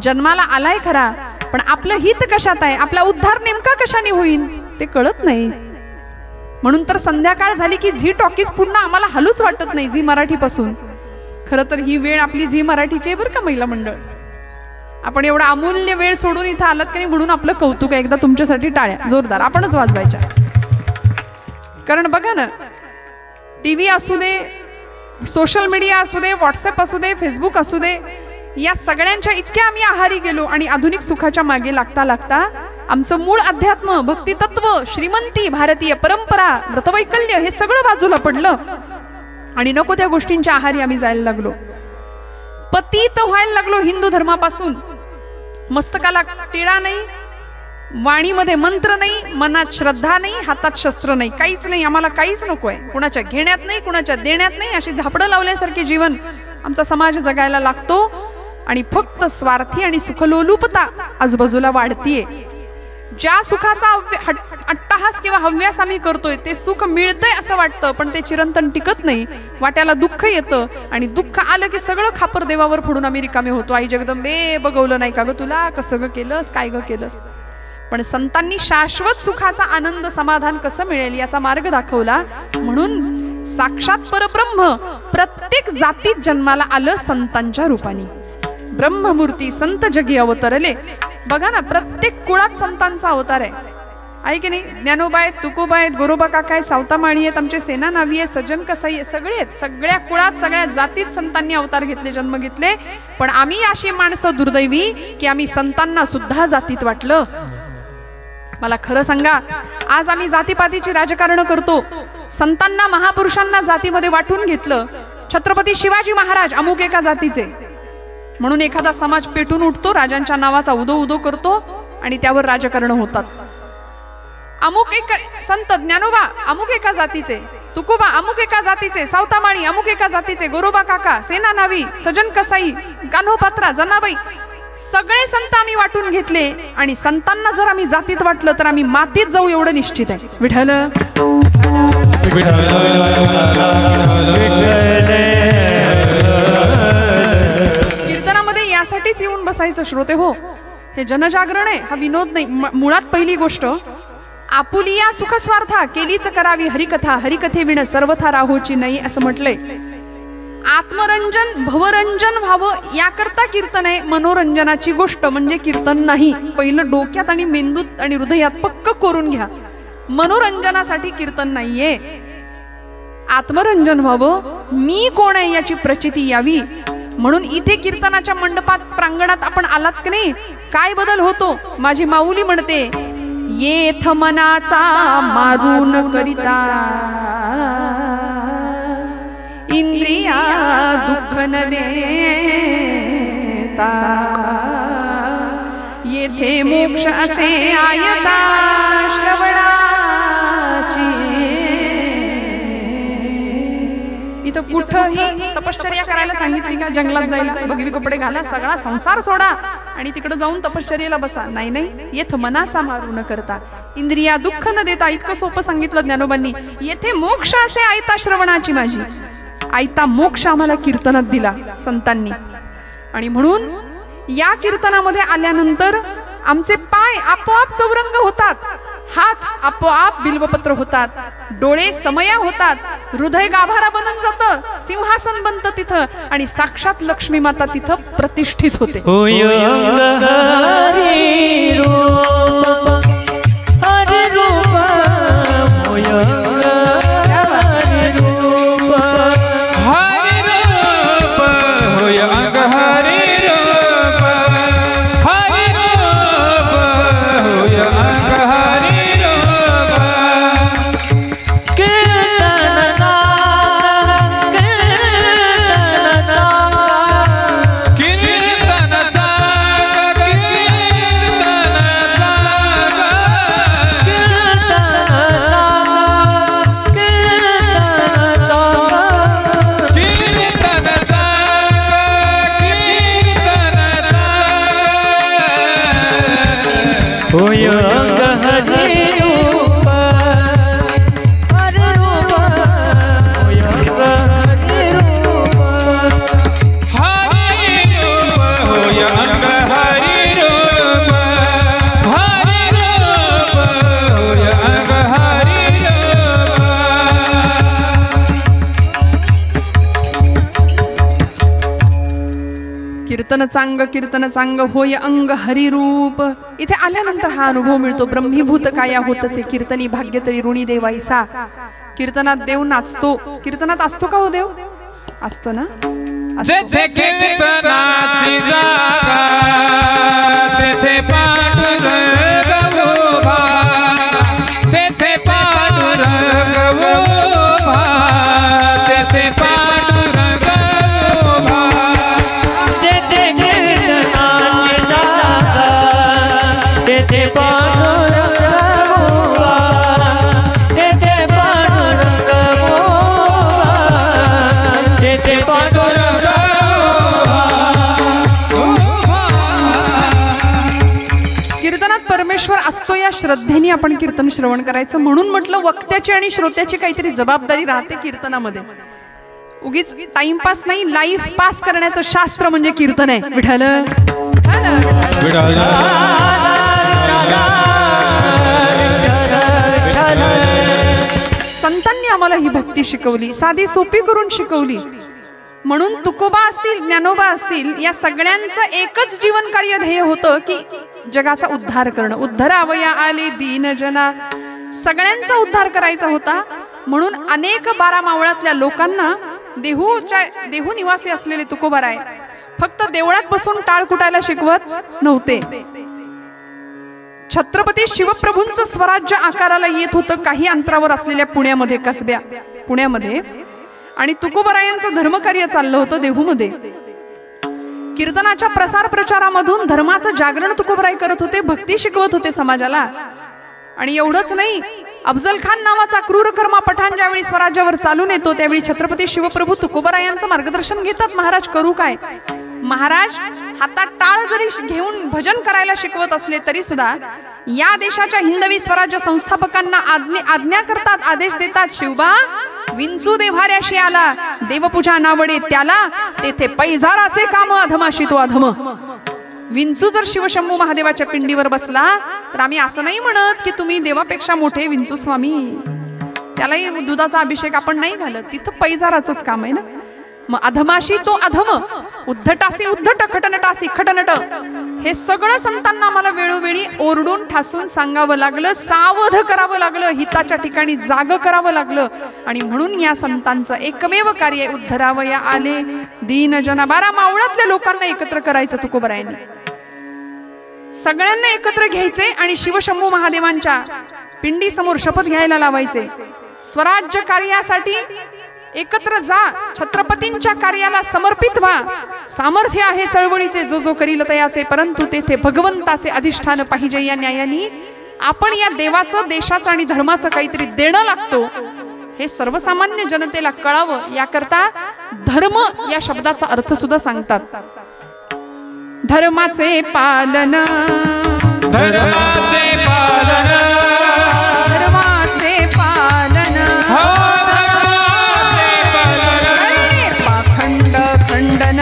जन्माला आलाय खरा, पण आपलं हित कशात आहे, आपला उद्धार नेमका कशाने होईल ते कळत नाही. म्हणून तर संध्याकाळ झाली की झी टॉकीज पुन्हा आम्हाला हलूच वाटत नाही झी मराठीपासून. खरं तर ही वेळ आपली झी मराठीची आहे बरं का महिला मंडळ. आपण एवढा अमूल्य वेळ सोडून इथं आलात की नाही म्हणून आपलं कौतुक आहे. एकदा तुमच्यासाठी टाळ्या जोरदार आपणच वाजवायच्या. कारण बघा ना, टीव्ही असू दे, सोशल मीडिया असू दे, व्हॉट्सअप असू दे, फेसबुक असू दे, या सगळ्यांच्या इतक्या आम्ही आहारी गेलो आणि आधुनिक सुखाच्या मागे लागता लागता आमचं मूळ अध्यात्म, भक्ती तत्व, श्रीमंती, भारतीय परंपरा, व्रतवैकल्य हे सगळं बाजूला पडलं आणि नको त्या गोष्टींच्या आहारी आम्ही जायला लागलो. पतित व्हायला लागलो हिंदू धर्मापासून. मस्तकाला टिळा नाही, वाणीमध्ये मंत्र नाही, मनात श्रद्धा नाही, हातात शस्त्र नाही, काहीच नाही. आम्हाला काहीच नकोय. कुणाच्या घेण्यात नाही, कुणाच्या देण्यात नाही, अशी झापडं लावल्यासारखे जीवन आमचा समाज जगायला लागतो आणि फक्त स्वार्थी आणि सुखलोलुपता आजूबाजूला वाढतीये. ज्या सुखाचा अट्टहास किंवा हव्यास आम्ही करतोय ते सुख मिळतंय असं वाटतं, पण ते चिरंतन टिकत नाही. वाट्याला दुःख येतं आणि दुःख आलं की सगळं खापर देवावर फोडून आम्ही रिकामे होतो. आई जगदंबे बघवलं नाही का ग तुला, कसं ग केलंस, काय ग केलंस. पण संतांनी शाश्वत सुखाचा आनंद समाधान कसं मिळेल याचा मार्ग दाखवला. म्हणून साक्षात परब्रह्म प्रत्येक जातीत जन्माला आलं संतांच्या रूपाने. ब्रह्ममूर्ती संत जगी अवतरले. बघा ना, प्रत्येक कुळात संतांचा अवतार आहे की नाही. ज्ञानोबा आहेत, तुकोबा आहेत, गोरोबा काका आहेत, सावतामाळी आहेत, आमचे सेना नावी आहे, सज्जन कसाई आहे, सगळे आहेत. सगळ्या कुळात सगळ्या जातीत संतांनी अवतार घेतले, जन्म घेतले. पण आम्ही अशी माणसं दुर्दैवी की आम्ही संतांना सुद्धा जातीत वाटलं. मला खरं सांगा, आज आम्ही जातीपातीची राजकारण करतो. संतांना महापुरुषांना जातीमध्ये वाटून घेतलं. छत्रपती शिवाजी महाराज अमुक एका जातीचे म्हणून एखादा समाज पेटून उठतो, राजांच्या नावाचा उदो उदो करतो आणि त्यावर राजकारण होतात. अमुक एक संत ज्ञानोबा अमुक एका जातीचे, तुकोबा अमुक एका जातीचे, सावतामाळी अमुक एका जातीचे, गोरोबा काका, सेना नावी, सजन कसाई, कान्होपात्रा, जनाबाई, सगळे संत आम्ही वाटून घेतले. आणि संतांना जर आम्ही जातीत वाटलं तर आम्ही मातीत जाऊ एवढं निश्चित आहे. विठ्ठल कीर्तनामध्ये यासाठीच येऊन बसायचं श्रोते हो. हे जनजागरण आहे, हा विनोद नाही. मुळात पहिली गोष्ट, आपुलिया सुखस्वार्था केलीच करावी हरिकथा, हरिकथेविण सर्वथा राहोची नाही असं म्हटलंय. आत्मरंजन भवरंजन व्हावं याकरता कीर्तन आहे. मनोरंजनाची गोष्ट म्हणजे कीर्तन नाही. पहिलं डोक्यात आणि मेंदूत आणि हृदयात पक्क करून घ्या. मनोरंजनासाठी कीर्तन नाहीये. आत्मरंजन व्हावं, मी कोण आहे याची प्रचिती यावी. म्हणून इथे कीर्तनाच्या मंडपात प्रांगणात आपण आलात की नाही, काय बदल होतो. माझी माऊली म्हणते, येथ मनाचा मारून करिता इंद्रिया दुःख न देता, येथे मोक्ष असे आयता श्रवणाची. इथं कुठंही तपश्चर्या करायला सांगितली का, जंगलात जायला, भगवी कपडे घाला, सगळा संसार सोडा आणि तिकडे जाऊन तपश्चर्याला बसा, नाही नाही. येथ मनाचा मारू न करता इंद्रिया दुःख न देता, इतकं सोपं सांगितलं ज्ञानोबांनी. येथे मोक्ष असे आयता श्रवणाची. माझी आयता मोक्ष आम्हाला कीर्तनात दिला संतांनी. आणि म्हणून या कीर्तनामध्ये आल्यानंतर आमचे पाय आपोआप चौरंग होतात, हात आपोआप बिल्वपत्र होतात, डोळे समया होतात, हृदय गाभारा बनून जातं, सिंहासन बनतं तिथं आणि साक्षात लक्ष्मी माता तिथं प्रतिष्ठित होते. कीर्तन चांग होय अंग हरिरूप. इथे आल्यानंतर हा अनुभव मिळतो. ब्रह्मीभूत काया होतसे कीर्तनी भाग्य तरी ऋणी देवाईसा. कीर्तनात देव नाचतो. कीर्तनात असतो का हो देव? असतो ना. जेथे कीर्तनाची जागा तेथे पांडुरंग उभा. तेथे पांडुरंग उभा. तेथे पांडुरंग उभा. तेथे कीर्तनाची जागा तेथे पांडुरंग उभा. तेथे पांडुरंग उभा. तेथे पांडुरंग कीर्तनात परमेश्वर असतो या श्रद्धेने आपण कीर्तन श्रवण करायचं. म्हणून म्हटलं वक्त्याची आणि श्रोत्याची काहीतरी जबाबदारी राहते कीर्तनामध्ये. उगीच टाइमपास नाही, लाईफ पास करण्याचं शास्त्र म्हणजे कीर्तन आहे. विठ्ठल संतांनी आम्हाला ही भक्ती शिकवली, साधी सोपी करून शिकवली. म्हणून तुकोबा असतील, ज्ञानोबा असतील, या सगळ्यांचं एकच जीवन कार्य ध्येय होतं की जगाचा उद्धार करणं. उद्धरावया आले दीन जना. सगळ्यांचा उद्धार करायचा होता. म्हणून अनेक 12 मावळातल्या लोकांना देहू निवासी असलेले तुकोबाराय फक्त देवळात बसून टाळ कुटायला शिकवत नव्हते. छत्रपती शिवप्रभूंचं स्वराज्य आकाराला येत होतं काही अंतरावर असलेल्या पुण्यामध्ये, कसब्या पुण्यामध्ये. आणि तुकोबरायांचं धर्मकार्य चाललं होतं देहूमध्ये. कीर्तनाच्या प्रसार प्रचारामधून धर्माचं जागरण तुकोबराय करत होते, भक्ती शिकवत होते समाजाला. आणि एवढंच नाही, अफजल खान नावाचा क्रूरकर्मा पठाण ज्यावेळी स्वराज्यावर चालून येतो त्यावेळी छत्रपती शिवप्रभू तुकोबरायांचं मार्गदर्शन घेतात. महाराज करू काय? महाराज हातात टाळ जरी घेऊन भजन करायला शिकवत असले तरी सुद्धा या देशाच्या हिंदवी स्वराज्य संस्थापकांना आज्ञा करतात, आदेश देतात. शिवबा, विंचू देव्हाऱ्याशी आला, देवपूजा नावडे त्याला, तेथे पैजाराचे काम अधमाशी तो अधम. विंचू जर शिवशंभू महादेवाच्या पिंडीवर बसला तर आम्ही असं नाही म्हणत की तुम्ही देवापेक्षा मोठे विंचू स्वामी, त्यालाही दुधाचा अभिषेक आपण नाही घालत. तिथं पैजाराचंच काम आहे ना. मग अधमाशी तो अधम, उद्धटासी उद्धट, खटनटासी खटनट. हे सगळं संतांना आम्हाला वेळोवेळी ओरडून ठासून सांगावं लागलं, सावध करावं लागलं, हिताच्या ठिकाणी जाग करावं लागलं. आणि म्हणून या संतांचं एकमेव कार्य उद्धरावया आले दीन जना. 12 मावळातल्या लोकांना एकत्र करायचं तुकोबरायांनी. सगळ्यांना एकत्र घ्यायचे आणि शिवशंभू महादेवांच्या पिंडी समोर शपथ घ्यायला लावायचे. स्वराज्य कार्यासाठी एकत्र जा, छत्रपतींच्या कार्याला समर्पित व्हा. सामर्थ्य आहे चळवळीचे जो जो करील तयाचे, परंतु तेथे भगवंताचे अधिष्ठान पाहिजे. या न्यायाने आपण या देवाचं, देशाचं आणि धर्माचं काहीतरी देणं लागतो हे सर्वसामान्य जनतेला कळावं. याकरता धर्म या शब्दाचा अर्थ सुद्धा सांगतात. धर्माचे पालन, धर्माचे पालन, धर्माचे पालन, करणे पाखंड खंडन,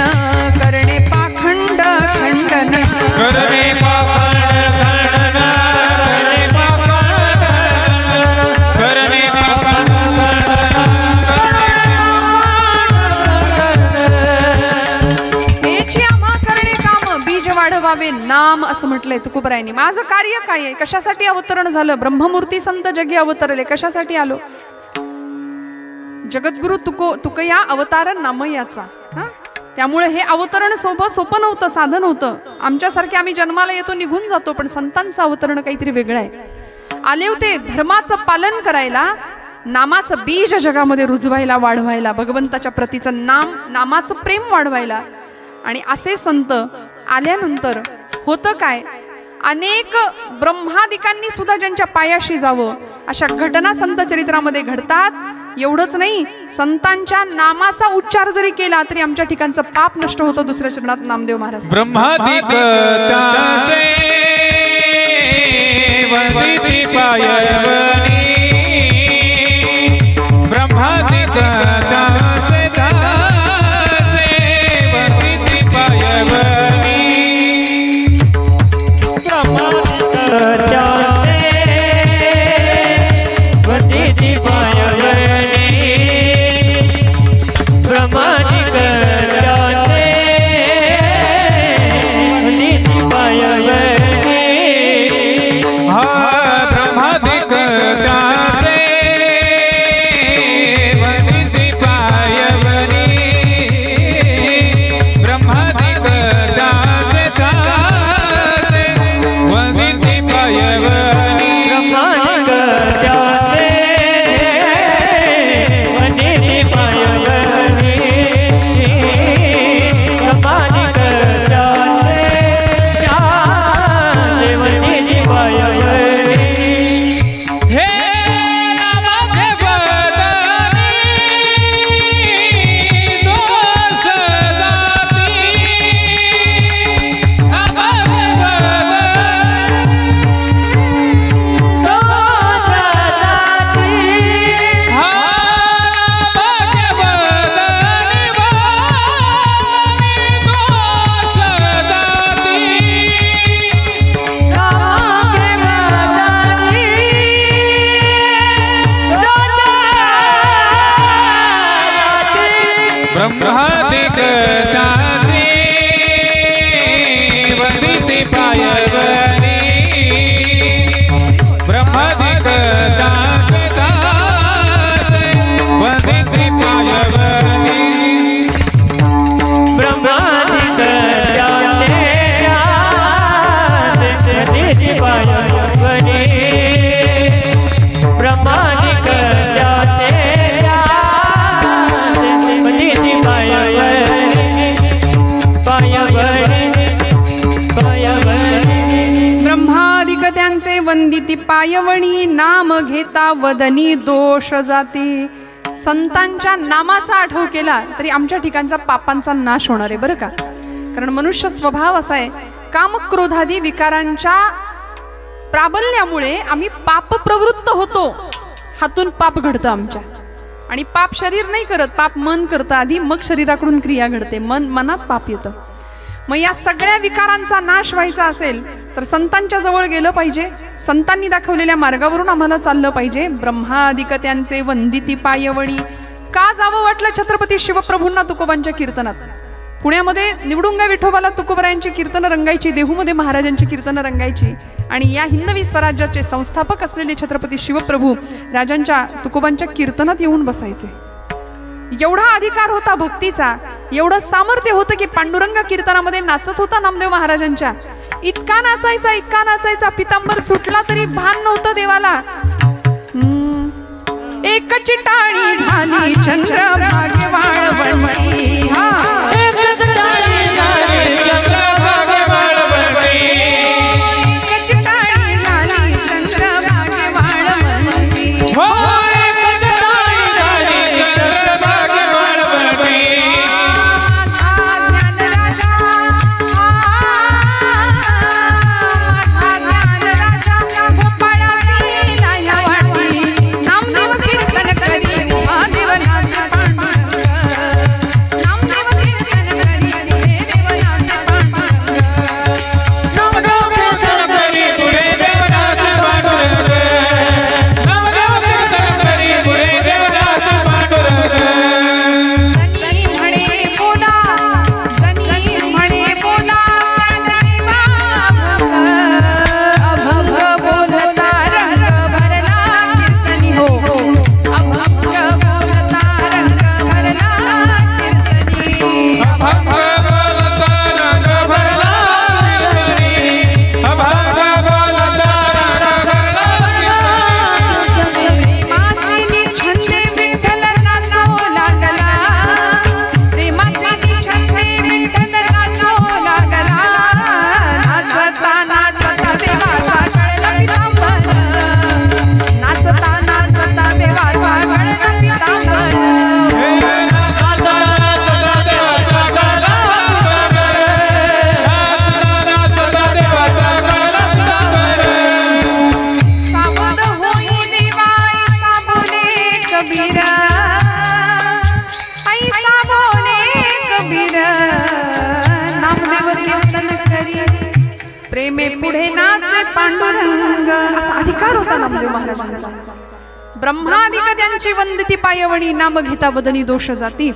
करणे पाखंड खंडन, करणे पाखंड खंडन, करणे पाखंड हेची आम्हा करणे काम बीज वाढवावे नाम असं म्हटलंय तुकोबरायांनी. माझं कार्य काय आहे? कशासाठी अवतरण झालं? ब्रह्ममूर्ती संत जगी अवतरले. कशासाठी आलो? जगद्गुरु तुकया अवतार नामयाचा. त्यामुळे हे अवतरण सोपं नव्हतं, साधन होतं. आमच्यासारखे आम्ही जन्माला येतो, निघून जातो, पण संतांचं अवतरण काहीतरी वेगळं आहे. आले होते धर्माचं पालन करायला, नामाचं बीज जगामध्ये रुजवायला, वाढवायला, भगवंताच्या प्रतीचं नामाचं प्रेम वाढवायला. आणि असे संत आल्यानंतर होतं काय? अनेक ब्रह्मादिकांनी सुद्धा ज्यांच्या पायाशी जावं अशा घटना संत चरित्रामध्ये घडतात. एवढंच नाही, संतांच्या नामाचा उच्चार जरी केला तरी आमच्या ठिकाणचं पाप नष्ट होतं. दुसऱ्या चरणात नामदेव महाराज ब्रह्मादिक त्याचे वंदिती पायवनी, ब्रह्मादिक त्याचे त्याचे वंदिती पायवनी, वंदिती पायवनी, ब्रह्मादिक त्याचे ब्रह्मादिक त्याचे वंदिती पायवरी ब्रह्मादिक त्याचे वंदिती पायवरी ब्रह्मादिक त्याचे वंदिती पायवरी ब्रह्मादिक त्याचे वंदिती ब्रह्मादिक त्यांचे वंदिती पायवणी नाम घेता वदनी दोष जाती. संतांच्या नामाचा आठव केला तरी आमच्या ठिकाणचा पापांचा नाश होणार आहे बरं का. कारण मनुष्य स्वभाव असा आहे, काम क्रोधादी विकारांच्या प्राबल्यामुळे आम्ही पाप प्रवृत्त होतो. हातून पाप घडतं आमच्या. आणि पाप शरीर नाही करत, पाप मन करतं आधी, मग शरीराकडून क्रिया घडते. मनात पाप येतं. मग या सगळ्या विकारांचा नाश व्हायचा असेल तर संतांच्या जवळ गेलं पाहिजे. संतांनी दाखवलेल्या मार्गावरून आम्हाला चाललं पाहिजे. ब्रह्मादिक त्यांचे वंदिती पायवणी. का जावं वाटलं छत्रपती शिवप्रभूंना तुकोबांच्या कीर्तनात? पुण्यामध्ये निवडुंगा विठोबाला तुकोबरायांची कीर्तनं रंगायची, देहूमध्ये महाराजांची कीर्तनं रंगायची. आणि या हिंदवी स्वराज्याचे संस्थापक असलेले छत्रपती शिवप्रभू राजांच्या तुकोबांच्या कीर्तनात येऊन बसायचे. एवढा अधिकार होता भक्तीचा, एवढं सामर्थ्य होतं की पांडुरंग कीर्तनामध्ये नाचत होता नामदेव महाराजांच्या. इतका नाचायचा, पितांबर सुटला तरी भान नव्हतं देवाला. एक चिटाळी झाली चंद्रभागे वाळवंटी. प्रेमे पुढे नाचे पांडुरंग. असा अधिकार होता नामदेव महाराजांचा. ब्रह्मादिक त्यांची वंदिती पायवणी नाम घेता वदनी दोष जाती.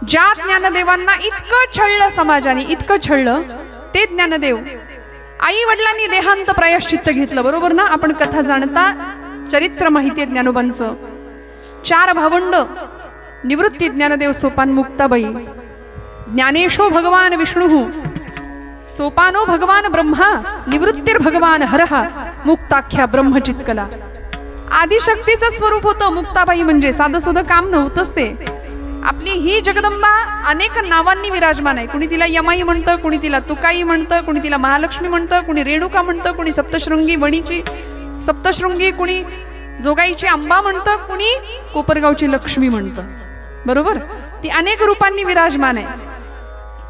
ज्या ज्ञानदेवांना इतकं छळलं समाजाने, इतकं छळलं ते ज्ञानदेव आई वडिलांनी देहांत प्रायश्चित्त घेतलं. बरोबर ना? आपण कथा जाणता, चरित्र माहिती आहे ज्ञानोबांचं. 4 भावंड, निवृत्ती ज्ञानदेव, सोपान मुक्ताबाई, ज्ञानेशो भगवान विष्णु, सोपानो भगवान ब्रह्मा, निवृत्तीर भगवान हरः, मुक्ताख्या ब्रह्मचित्कला. आदिशक्तीचं स्वरूप होतं मुक्ताबाई. म्हणजे साधं सुधं काम नव्हतंच ते. आपली ही जगदंबा अनेक नावांनी विराजमान आहे. कुणी तिला यमाई म्हणतं, कुणी तिला तुकाई म्हणतं, कुणी तिला महालक्ष्मी म्हणतं, कुणी रेणुका म्हणतं, कुणी सप्तशृंगी वणीची सप्तशृंगी, कुणी जोगाईची अंबा म्हणतं, कुणी कोपरगावची लक्ष्मी म्हणतं. बरोबर? ती अनेक रूपांनी विराजमान आहे.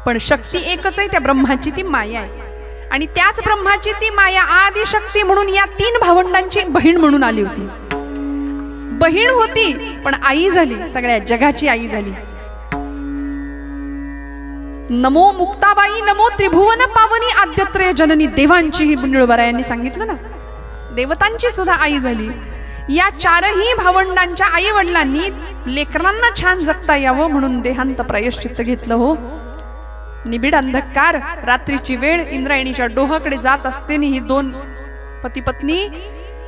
पण शक्ती एकच आहे, त्या ब्रह्माची ती माया आहे. आणि त्याच ब्रह्माची ती माया आदिशक्ती म्हणून या 3 भावंडांची बहीण म्हणून आली होती. बहीण होती पण आई झाली, सगळ्या जगाची आई झाली. नमो मुक्ताबाई, नमो त्रिभुवन पावनी आद्यत्रय जननी. देवांची ही बुंडळबरा यांनी सांगितलं ना, देवतांची सुद्धा आई झाली. या चारही भावंडांच्या आई वडिलांनी लेकरांना छान जगता यावं म्हणून देहांत प्रायश्चित्त घेतलं हो. निबिड अंधकार, रात्रीची वेळ, इंद्रायणीच्या डोहाकडे जात असतेनी ही दोन पती पत्नी,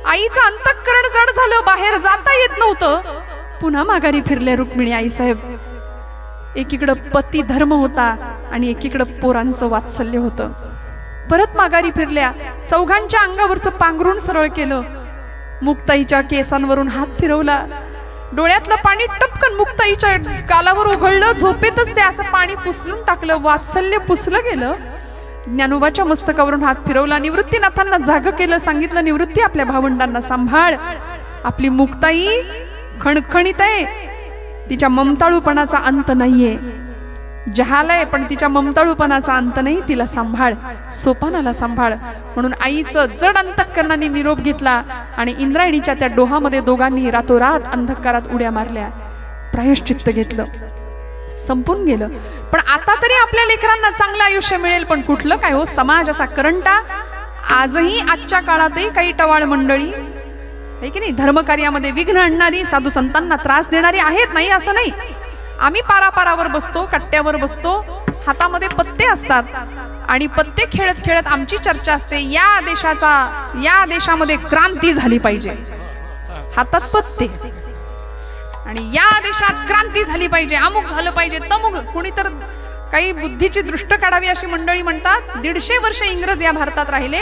आईचं अंतःकरण जड झालं, बाहेर जाता येत नव्हतं. पुन्हा माघारी फिरल्या रुक्मिणी आईसाहेब. एकीकडं पती धर्म होता आणि एकीकडं पोरांचं वात्सल्य होतं. परत माघारी फिरल्या, चौघांच्या अंगावरचं पांघरून सरळ केलं, मुक्ताईच्या केसांवरून हात फिरवला, डोळ्यातलं पाणी टपकन मुक्ताईच्या गालावर उघळलं, झोपेतच ते असं पाणी पुसलून टाकलं, वात्सल्य पुसलं गेलं. ज्ञानोबाच्या मस्तकावरून हात फिरवला, निवृत्तीनाथांना जाग केलं, सांगितलं निवृत्ती आपल्या भावंडांना सांभाळ, आपली मुक्ताई खणखणीत आहे, तिच्या ममताळूपणाचा अंत नाहीये, जहालय पण तिच्या ममताळूपणाचा अंत नाही, तिला सांभाळ, सोपानाला सांभाळ. म्हणून आईचं जड अंतःकरणाने निरोप घेतला आणि इंद्रायणीच्या त्या डोहामध्ये दोघांनी रातोरात अंधकारात उड्या मारल्या, प्रायश्चित्त घेतलं, संपून गेलं. पण आता तरी आपल्या लेकरांना चांगलं आयुष्य मिळेल, पण कुठलं काय हो, समाज असा करंटा. आजही आजच्या काळातही काही टवाळ मंडळी आहे की नाही, धर्मकार्यामध्ये विघ्न आणणारी, साधू संतांना त्रास देणारी आहेत, नाही असं नाही. आम्ही पारापारावर बसतो, कट्ट्यावर बसतो, हातामध्ये पत्ते असतात आणि पत्ते खेळत खेळत आमची चर्चा असते, या देशामध्ये क्रांती झाली पाहिजे, हातात पत्ते, आणि या देशात क्रांती झाली पाहिजे, अमुक झालं पाहिजे, तमुक. कोणी तर काही बुद्धीची दृष्ट काढावी अशी मंडळी म्हणतात, 150 वर्ष इंग्रज या भारतात राहिले,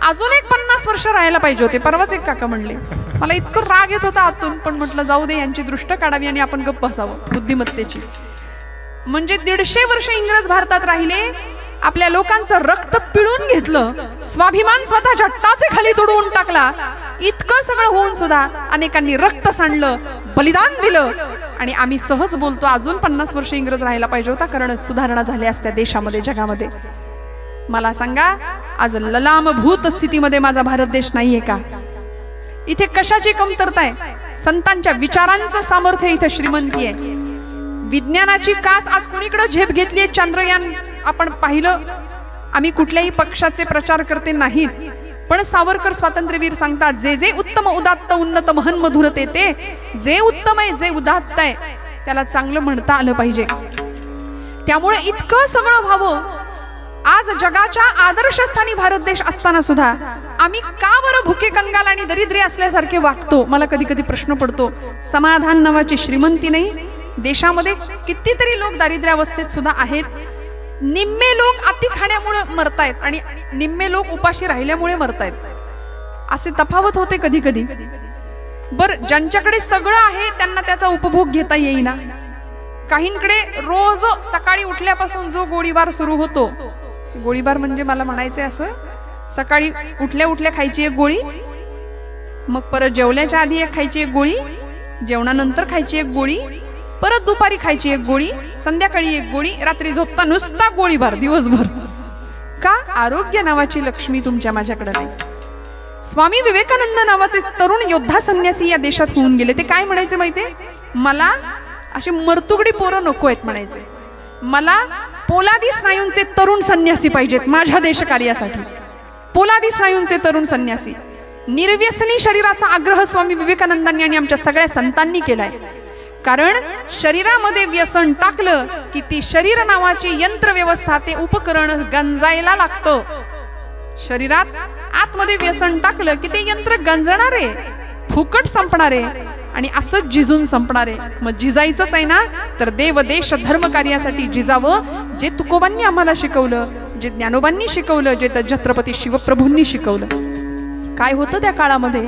अजून एक 50 वर्ष राहायला पाहिजे होते. परवाच एक काका म्हणले, मला इतकं राग येत होता आतून, पण म्हटलं जाऊ दे, यांची दृष्ट काढावी आणि आपण गप्प बसावं बुद्धिमत्तेची. म्हणजे 150 वर्ष इंग्रज भारतात राहिले, आपल्या लोकांचं रक्त पिळून घेतलं, स्वाभिमान स्वतःच्या टाचे खाली तुडवून टाकला, इतकं सगळं होऊन सुद्धा अनेकांनी रक्त सांडलं, बलिदान दिलं, आणि आम्ही सहज बोलतो अजून 50 वर्ष इंग्रज राहायला पाहिजे होता, कारण सुधारणा झाल्या असत्या देशामध्ये, जगामध्ये. मला सांगा, आज ललामभूत स्थितीमध्ये माझा भारत देश नाहीये का? इथे कशाची कमतरता आहे? संतांच्या विचारांचं सामर्थ्य इथे श्रीमंती आहे. विज्ञानाची कास आज कुणीकडे झेप घेतलीये? चांद्रयान आपण पाहिलं. आम्ही कुठल्याही पक्षाचे प्रचार करते नाहीत, पण सावरकर स्वातंत्र्यवीर सांगतात, जे जे उत्तम उदात्त उन्नत महन मधुर ते जे उत्तम आहे, जे उदात्त आहे, त्याला चांगलं म्हणता आलं पाहिजे. त्यामुळे इतकं सगळं व्हावं. आज जगाच्या आदर्शस्थानी भारत देश असताना सुद्धा आम्ही का बरं भुके, कंगाल आणि दरिद्री असल्यासारखे वागतो? मला कधी कधी प्रश्न पडतो. समाधान नावाची श्रीमंती नाही देशामध्ये. कितीतरी लोक दारिद्र्यावस्थेत सुद्धा आहेत. निम्मे लोक अति खाण्यामुळे मरतायत आणि निम्मे लोक उपाशी राहिल्यामुळे मरतायत. असे तफावत होते कधी कधी. बरं, ज्यांच्याकडे सगळं आहे त्यांना त्याचा उपभोग घेता येईना. काहींकडे रोज सकाळी उठल्यापासून जो गोळीबार सुरू होतो, गोळीबार म्हणजे मला म्हणायचंय असं, सकाळी उठल्या उठल्या खायची एक गोळी, मग परत जेवल्याच्या आधी एक खायची एक गोळी, जेवणानंतर खायची एक गोळी, परत दुपारी खायची एक गोळी, संध्याकाळी एक गोळी, रात्री झोपता नुसता गोळीबार दिवसभर. का? आरोग्य नावाची लक्ष्मी तुमच्या माझ्याकडे नाही. स्वामी विवेकानंद नावाचे तरुण योद्धा संन्यासी या देशात होऊन गेले. ते काय म्हणायचे माहितीये? मला अशी मर्तुगडी पोरं नको आहेत म्हणायचे. मला पोलादी स्नायूंचे तरुण संन्यासी पाहिजेत माझ्या देशकार्यासाठी. पोलादी स्नायूंचे तरुण संन्यासी. निर्व्यसनी शरीराचा आग्रह स्वामी विवेकानंदांनी आणि आमच्या सगळ्या संतांनी केलाय. कारण शरीरामध्ये व्यसन टाकलं की ती शरीर नावाची यंत्र व्यवस्था, ते उपकरण गंजायला लागतं. शरीरात आतमध्ये व्यसन टाकलं की ते यंत्र गंजणार आहे, फुकट संपणार आहे आणि असंच जिजून संपणार आहे. मग जिजायचंच आहे ना, तर देव देश धर्म कार्यासाठी जिजावं. जे तुकोबांनी आम्हाला शिकवलं, जे ज्ञानोबांनी शिकवलं, जे छत्रपती शिवप्रभूंनी शिकवलं. काय होतं त्या काळामध्ये?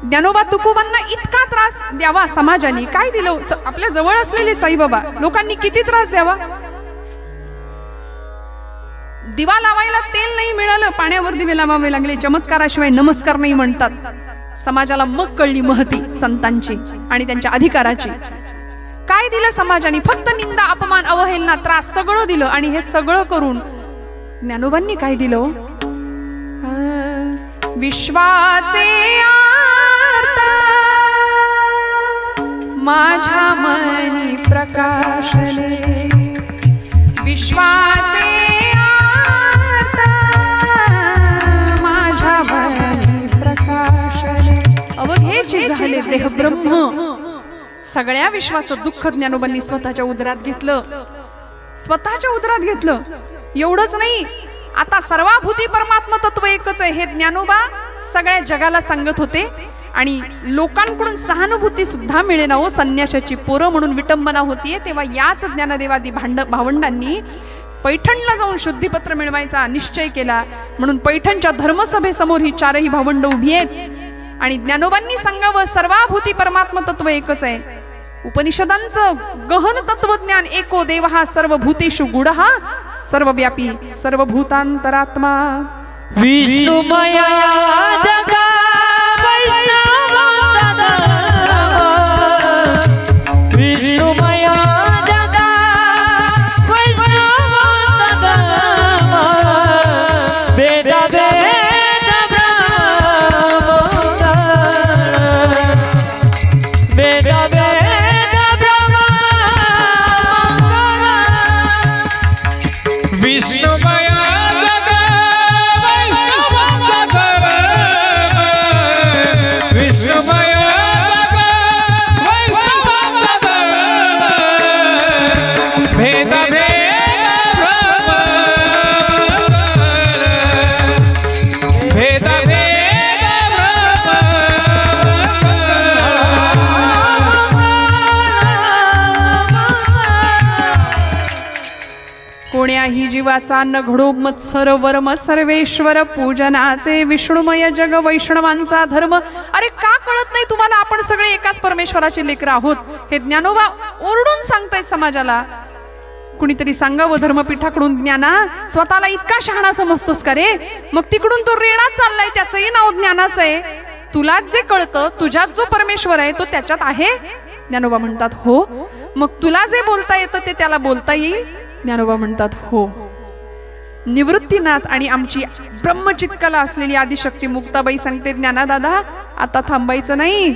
ज्ञानोबा तुकोबांना इतका त्रास द्यावा समाजाने काय दिलं? आपल्या जवळ असलेले साईबाबा लोकांनी किती त्रास द्यावा? दिवा लावायला तेल नाही मिळालं, पाण्यावर दिवे लावावे लागले. चमत्काराशिवाय नमस्कार नाही म्हणतात. समाजाला मग कळली महती संतांची आणि त्यांच्या अधिकाराची. काय दिलं समाजाने? फक्त निंदा, अपमान, अवहेलना, त्रास सगळं दिलं. आणि हे सगळं करून ज्ञानोबांनी काय दिलं? विश्वाचे आर्त माझ्या मनी प्रकाशले, विश्वाचे आर्त माझ्या मनी प्रकाशले. अवघे देह ब्रह्म. सगळ्या विश्वाचं दुःख ज्ञानोबांनी स्वतःच्या उदरात घेतलं, स्वतःच्या उदरात घेतलं. एवढंच नाही, आता सर्वाभूती परमात्मा तत्व एकच आहे हे ज्ञानोबा सगळ्या जगाला सांगत होते. आणि लोकांकडून सहानुभूती सुद्धा मिळेना हो, संन्याशाची पोरं म्हणून विटंबना होतीये. तेव्हा याच ज्ञानदेवादी भावंडांनी पैठणला जाऊन शुद्धीपत्र मिळवायचा निश्चय केला. म्हणून पैठणच्या धर्मसभेसमोर ही चारही भावंड उभी आहेत आणि ज्ञानोबांनी सांगावं सर्वाभूती परमात्मा तत्व एकच आहे. उपनिषदांचं गहन तत्वज्ञान एको देव हा सर्वभूतेषु गूढः सर्वव्यापी सर्वभूतांतरात्मा. विष्णुमया जगा विष्णुमया जगा वेद वेद वेद वेद विष्णुमया कोण्याही जीवाचा न घडो मत्सर वर्म सर्वेश्वर पूजनाचे विष्णुमय जग वैष्णवांचा धर्म. अरे का कळत नाही तुम्हाला, आपण सगळे एकाच परमेश्वराचे लेकरं आहोत हे ज्ञानोबा ओरडून सांगतायत समाजाला. कुणीतरी सांगावं धर्मपीठाकडून, ज्ञाना स्वतःला इतका शहाणा समजतोस का रे? मग तिकडून तो रेडा चाललाय, त्याचंही नाव ज्ञानाचं आहे. तुला जे कळतं, तुझ्यात जो परमेश्वर आहे तो त्याच्यात आहे. ज्ञानोबा म्हणतात हो. मग तुला जे बोलता येतं ते त्याला बोलता येईल. ज्ञानोबा म्हणतात हो. निवृत्तीनाथ आणि आमची ब्रह्मचित्कला असलेली आदिशक्ती मुक्ताबाई सांगते, ज्ञाना दादा आता थांबायचं नाही,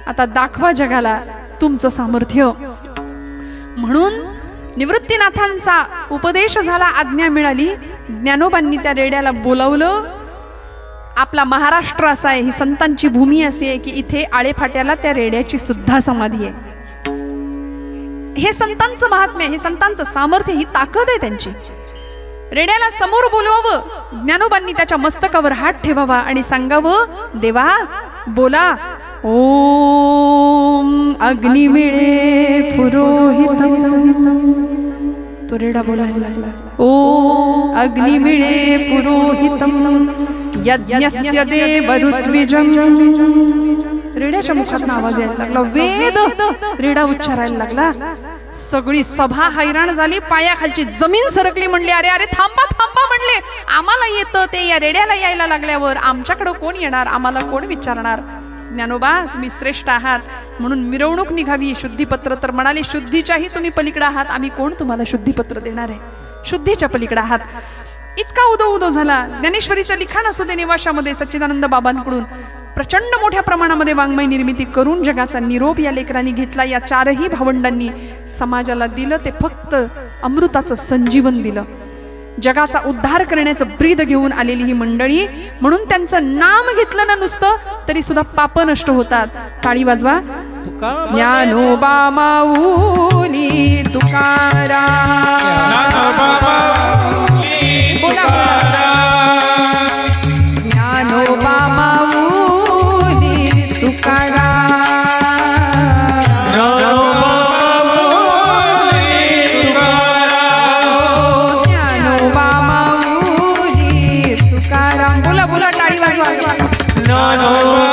आता दाखवा जगाला तुमचं सामर्थ्य. म्हणून निवृत्तीनाथांचा उपदेश झाला, आज्ञा मिळाली. ज्ञानोबांनी त्या रेड्याला बोलावलं. आपला महाराष्ट्र असा आहे, ही संतांची भूमी अशी आहे की इथे आळेफाट्याला त्या रेड्याची सुद्धा समाधी आहे. हे संतांचं महात्म्य, हे संतांचं सामर्थ्य, ही ताकद आहे त्यांची. रेड्याला समोर बोलवावं, ज्ञानोबांनी त्याच्या मस्तकावर हात ठेवावा आणि सांगावं, देवा बोला. ओम अग्निमिळे पुरोहितम. तो रेडा बोलायला लागला. ओम अग्निमिळे पुरोहितम यज्ञस्य देवऋत्विजं. रेड्याच्या मुखातून आवाज यायला लागला, वेद. रेडा उच्चारायला लागला. सगळी सभा हैराण झाली, पायाखालची जमीन सरकली. म्हणली अरे अरे थांबा थांबा, म्हणले आम्हाला येतं ते या रेड्याला यायला लागल्यावर आमच्याकडं कोण येणार, आम्हाला कोण विचारणार. ज्ञानोबा तुम्ही श्रेष्ठ आहात म्हणून मिरवणूक निघावी. शुद्धीपत्र तर म्हणाले शुद्धीच्याही तुम्ही पलीकडे आहात, आम्ही कोण तुम्हाला शुद्धीपत्र देणार आहे, शुद्धीच्या पलीकडे आहात. इतका उदो उदो झाला. ज्ञानेश्वरीचं लिखाण असू दे निवासामध्ये सच्चिदानंद बाबांकडून प्रचंड मोठ्या प्रमाणामध्ये वाङ्मय निर्मिती करून जगाचा निरोप या लेकरांनी घेतला. या चारही भावंडांनी समाजाला दिलं ते फक्त अमृताचं संजीवन दिलं. जगाचा उद्धार करण्याचं ब्रीद घेऊन आलेली ही मंडळी. म्हणून त्यांचं नाम घेतलं ना नुसतं तरी सुद्धा पाप नष्ट होतात. टाळी वाजवा. ज्ञानोबा माऊली तुकाराम. बोला ज्ञानोबा माऊली तुकाराम. ज्ञानोबा माऊली तुकाराम. बोला बोला टाळी वाजवा. ज्ञानोबा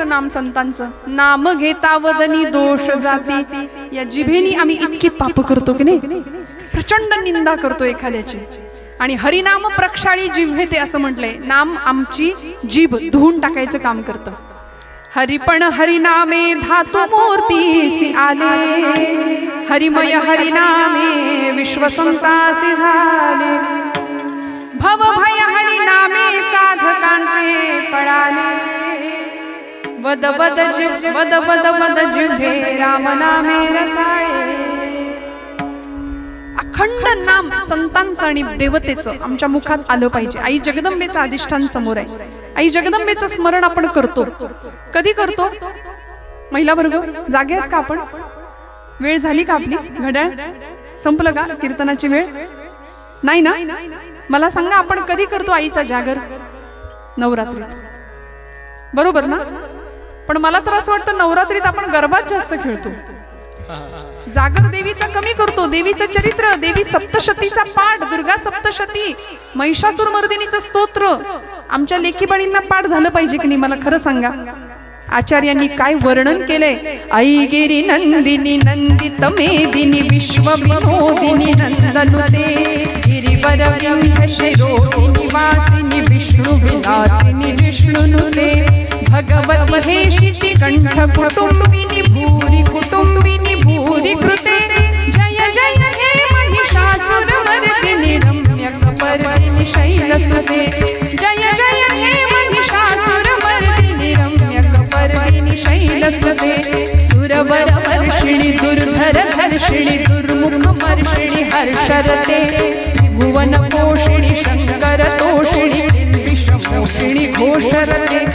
महत्वाचं नाम संतांचं. नाम घेता वदनी दोष जाती. या जिभेनी आम्ही इतकी पाप करतो की नाही, प्रचंड निंदा करतो एखाद्याची. आणि हरिनाम प्रक्षाळी जिव्हे ते असं म्हटलंय. नाम आमची जीभ धुवून टाकायचं काम करतं. हरिपण हरिनामे धातु मूर्तीसी आले. हरिमय हरिनामे विश्वसंतासी झाले. भव भय हरिनामे साधकांचे पळाले. वद वद वद वद वद जिव्हे राम नामे रसाळे. अखंड नाम संतांचं आणि देवतेचं आमच्या मुखात आलं पाहिजे. आई जगदंबेचं अधिष्ठान समोर आहे. आई जगदंबेचं स्मरण आपण करतो. कधी करतो? महिला वर्ग जागे आहेत का आपण? वेळ झाली का आपली? घड्याळ संपलं का? कीर्तनाची वेळ नाही ना? मला सांगा, आपण कधी करतो आईचा जागर? नवरात्रीत, बरोबर ना? पण मला तर असं वाटतं नवरात्रीत आपण गरबाच जास्त खेळतो. जागर देवीचा कमी करतो. देवीचं चरित्र, देवी सप्तशतीचा पाठ, दुर्गा सप्तशती, महिषासूर मर्दिनीचं स्तोत्र आमच्या लेखीबाळींना पाठ झालं पाहिजे की नाही? मला खरं सांगा, आचार्यांनी काय वर्णन केलंय. आई गिरी नंदिनी नंदित मेदिनी विश्व विनोदिनी नंदनुते. गिरिवर विंध्य शिरोदिनी वासिनी विष्णु विलासिनी विष्णुनुते. भगवती हे शिति कंठ कुटुंबिनी भूरि कुटुंबिनी भूरि कृते. जय जय हे महिषासुर मर्दिनी रम्यक पर्दिनी शैलसुते. जय जय हे महिषासुर मर्दिनी रम्यक पर्दिनी शैलसुते. सुरवर वर्षिणी दुर्धर धर्षिणी दुर्मुख मर्षिणी हर्षरते. भुवन पोषिणी शंकर तोषिणी विषमोषिणी घोषरते.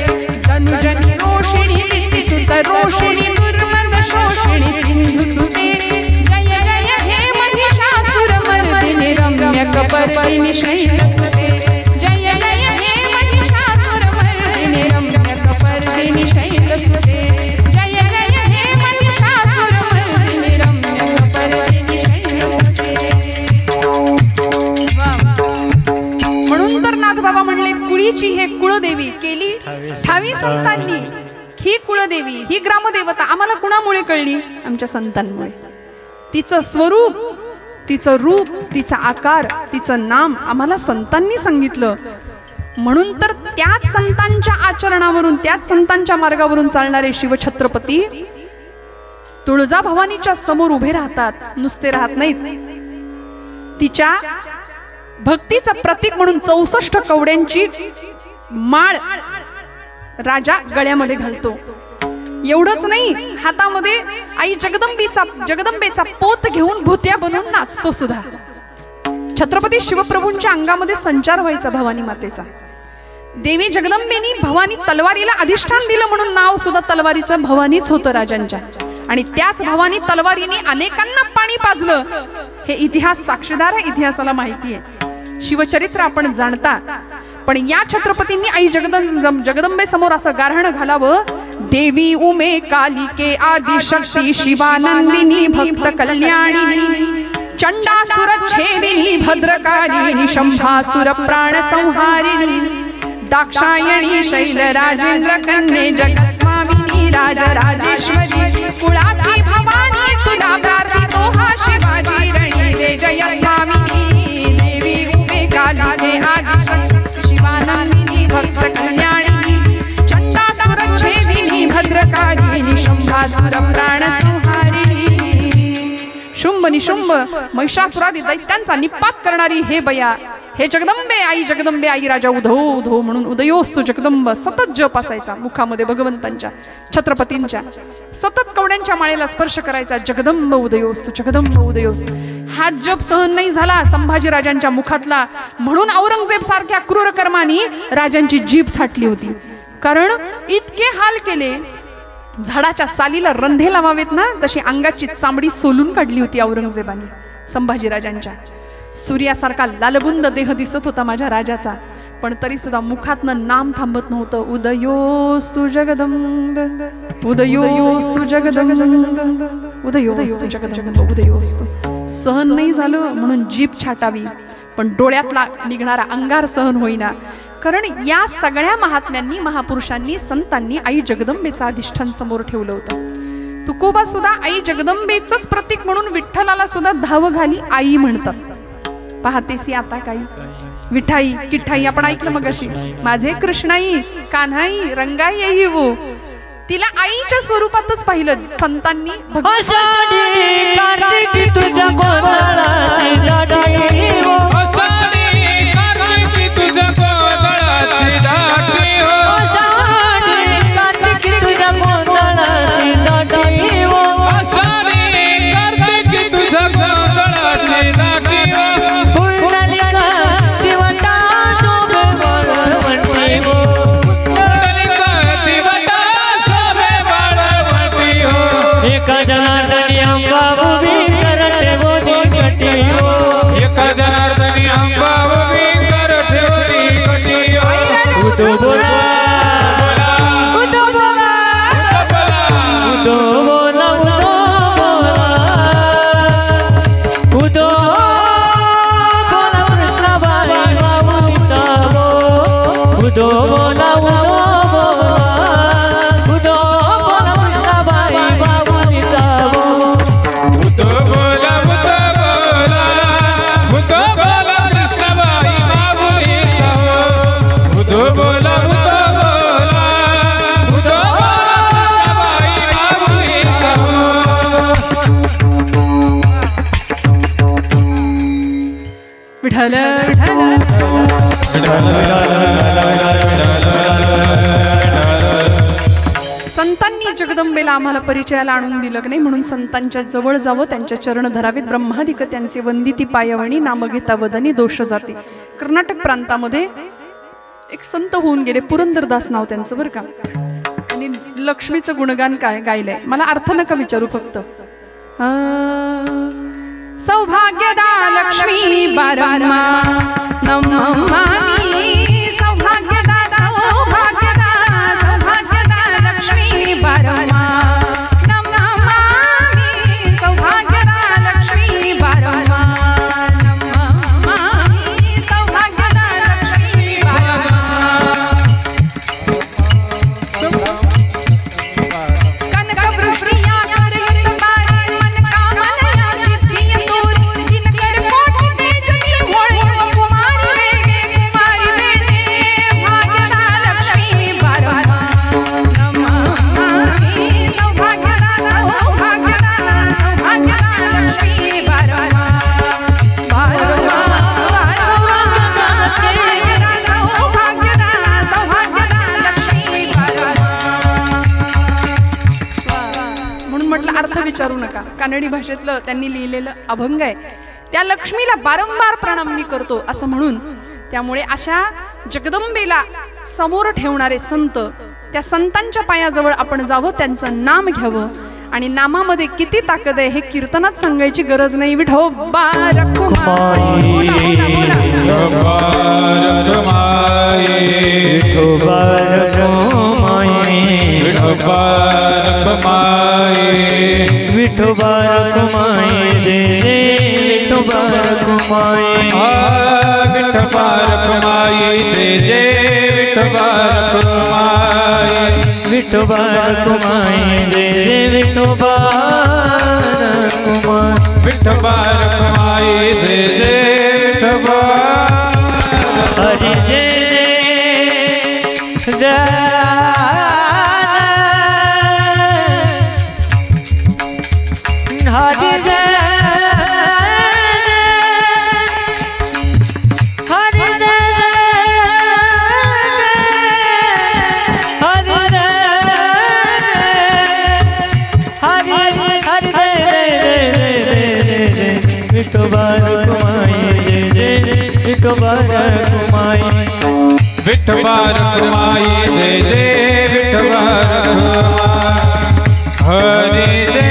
तनुजनि रोषिणी दितिसुत रोषिणी दुर्मद शोषिणी सिंधुसुते. जय जय हे महिषासुर मर्दिनी रम्यक पर्दिनी शैलसुते. जय जय हे महिषासुर मर्दिनी रम्यक पर्दिनी शैलसुते. जय जय हे महिषासुर मर्दिनी रम्यक पर्दिनी शैलसुते. म्हणून तर नाथ बाबा म्हणले, कुळीची हे कुळदेवी केली ठावी संतांनी. ही कुळदेवी, ही ग्रामदेवता आम्हाला कुणामुळे कळली? आमच्या संतांमुळे. तिचं स्वरूप, तिचं रूप, तिचा आकार, तिचं नाम आम्हाला संतांनी सांगितलं. म्हणून तर त्याच संतांच्या आचरणावरून, त्याच संतांच्या मार्गावरून चालणारे शिवछत्रपती तुळजाभवानीच्या समोर उभे राहतात. नुसते राहत नाहीत, तिच्या भक्तीचं प्रतीक म्हणून 64 कवड्यांची माळ राजा गळ्यामध्ये घालतो. एवढंच नाही, हातामध्ये आई जगदंबेचा पोत घेऊन भूत्या बनून नाचतो सुद्धा. छत्रपती शिवप्रभूंच्या अंगामध्ये संचार व्हायचा भवानी मातेचा. देवी जगदंबेनी भवानी तलवारीला अधिष्ठान दिलं म्हणून नाव सुद्धा तलवारीचं भवानीच होतं राजांच्या. आणि त्याच भवानी तलवारीने अनेकांना पाणी पाजलं. हे इतिहास साक्षीदार आहे, इतिहासाला माहिती आहे. शिवचरित्र आपण जाणता. पण या छत्रपतींनी आई जगदंबे समोर असं गारहण घालावं. देवी उमे कालिके आदिशक्ती शिवानंदिनी भक्त कल्याणिनी. चंडासुर छेदिनी भद्रकालिनी शंभासुर प्राण संहारिणी. दाक्षायणी शैल राजेंद्र कन्ये जगत स्वामिनी राजराजेश्वरी. कुळाची भवानी तुला प्रार्थितो हा शिवाजी रणी. जय जय स्वामिनी देवी उमे कालिके आदिशक्ती शिवानंदिनी भक्त कल्याणिनी. चंडासुर छेदिनी भद्रकालिनी शंभासुर प्राण संहारिणी. शुंभ निशुंभ महिषासुरादी दैत्यांचा निपात करणारी हे बया, हे जगदंबे आई राजा उधो उधो म्हणून उदयोस्तु जगदंब सतत जप असायचा मुखामध्ये भगवंतांच्या छत्रपतींच्या. सतत कवड्यांच्या माळेला स्पर्श करायचा. जगदंब उदयोस्तु जगदंब उदयोस्तु. हा जप सहन नाही झाला संभाजी राजांच्या मुखातला, म्हणून औरंगजेब सारख्या क्रूर कर्मानी राजांची जीभ छाटली होती. कारण इतके हाल केले, झाडाच्या सालीला रंधे लावावेत ना तशी अंगाची चामडी सोलून काढली होती औरंगजेबाने संभाजीराजांच्या. सूर्यासारखा लालबुंद देह दिसत होता माझ्या राजाचा, पण तरी सुद्धा मुखातनं नाम थांबत नव्हतं. उदयोस्तु जगदंब उदयोस्तु जगदंब. उदयोस्तु जगदंब उदयोस्तु. सहन नाही झालं म्हणून जीभ छाटावी, पण डोळ्यातला निघणारा अंगार सहन होईना. कारण या सगळ्या महात्म्यांनी, महापुरुषांनी, संतांनी आई जगदंबेचं अधिष्ठान समोर ठेवलं होतं. तुकोबा सुद्धा आई जगदंबेचंच प्रतीक म्हणून विठ्ठलाला सुद्धा धाव घाली आई म्हणतात. पाहतेसी आता काही विठाई किठाई आपण ऐकलं मगाशी. माझे कृष्णाई कान्हाई रंगाई येई वो, तिला आईच्या स्वरूपातच पाहिलं संतांनी. आषाढी कार्तिकी तुझ्या गोंधळाची दाटी हो, आषाढी कार्तिकी तुझ्या गोंधळाची दाटी हो, आषाढी कार्तिकी तुझ्या गोंधळाची दाटी हो, आषाढी कार्तिकी तुझ्या गोंधळाची दाटी हो, पुंडलिका दिवटा शोभे बाळवटी हो, पुंडलिका दिवटा शोभे बाळवटी हो, एका जनार्दनी अंबा उभी करते बोधी कटी हो, एका जनार्दनी अंबा उभी कर ठेवली कटी हो. उदो बोला उदो बोला उदो बोला उदो बोला कृष्णाबाई बाबुनीचा हो, उदो बोला उदो बोला कृष्णाबाई बाबुनीचा हो, उदो बोला कृष्णबाई बाबुनीचा हो, उदो बोला कृष्णबाई बाबुनीचा हो. विठ्ठल विठ्ठल. संतांनी जगदंबेला आम्हाला परिचयाला आणून दिलं की नाही, म्हणून संतांच्या जवळ जावं, त्यांच्या चरण धरावेत. ब्रह्मादिक त्यांचे वंदिती पायवणी, नाम घेता वदनी दोष जाती. कर्नाटक प्रांतामध्ये एक संत होऊन गेले, पुरंदरदास नाव त्यांचं बरं का. आणि लक्ष्मीचं गुणगान काय गायलंय, मला अर्थ नका विचारू फक्त. सौभाग्यदा लक्ष्मी बारम्मा नमामि, सौभाग्यदा सौभाग्यदा सौभाग्यदा लक्ष्मी बारम्मा नमामि, सौभाग्यदा लक्ष्मी बारम्मा नमामि, सौभाग्यदा लक्ष्मी बारम्मा. कनकवृष्टिया करहित बारी मन कामना सिद्धिय तोरी, जिनकर कोटि तेजनी होळी कुमारी वेगे कुमारी बेटे, भाग्यदा लक्ष्मी बारम्मा नमामि, सौभाग्यदा सौभाग्यदा सौभाग्यदा लक्ष्मी बारम्मा बारम्मा बारम्मा, सौभाग्यदा सौभाग्यदा सौभाग्यदा लक्ष्मी बारम्मा. म्हणून म्हटलं अर्थ विचारू नका. कानडी भाषेतलं त्यांनी लिहिलेलं अभंग आहे. त्या लक्ष्मीला वारंवार प्रणाम मी करतो असं म्हणून. त्यामुळे अशा जगदंबेला समोर ठेवणारे संत, त्या संतांच्या पायाजवळ आपण जावं, त्यांचं नाम घ्यावं. आणि नामामध्ये किती ताकद आहे हे कीर्तनात सांगायची गरज नाही. विठोबा रखुमाई, बोला बोला बोला. विठोबा रखुमाई, विठोबा रखुमाई, विठोबा रखुमाई, जय जय विठोबा रखुमाई, विठोबा रखुमाई, जय जय विठोबा रखुमाई, विठोबा रखुमाई, जय जय विठोबा रखुमाई, विठोबा रखुमाई, जय जय विठोबा. हरि जय जय हरि जय हरि जय हरि हरि हरि जय विठोबा रखुमाई, जय जय विठोबा रखुमाई, विठोबा रखुमाई, जय जय विठोबा रखुमाई, हरि जय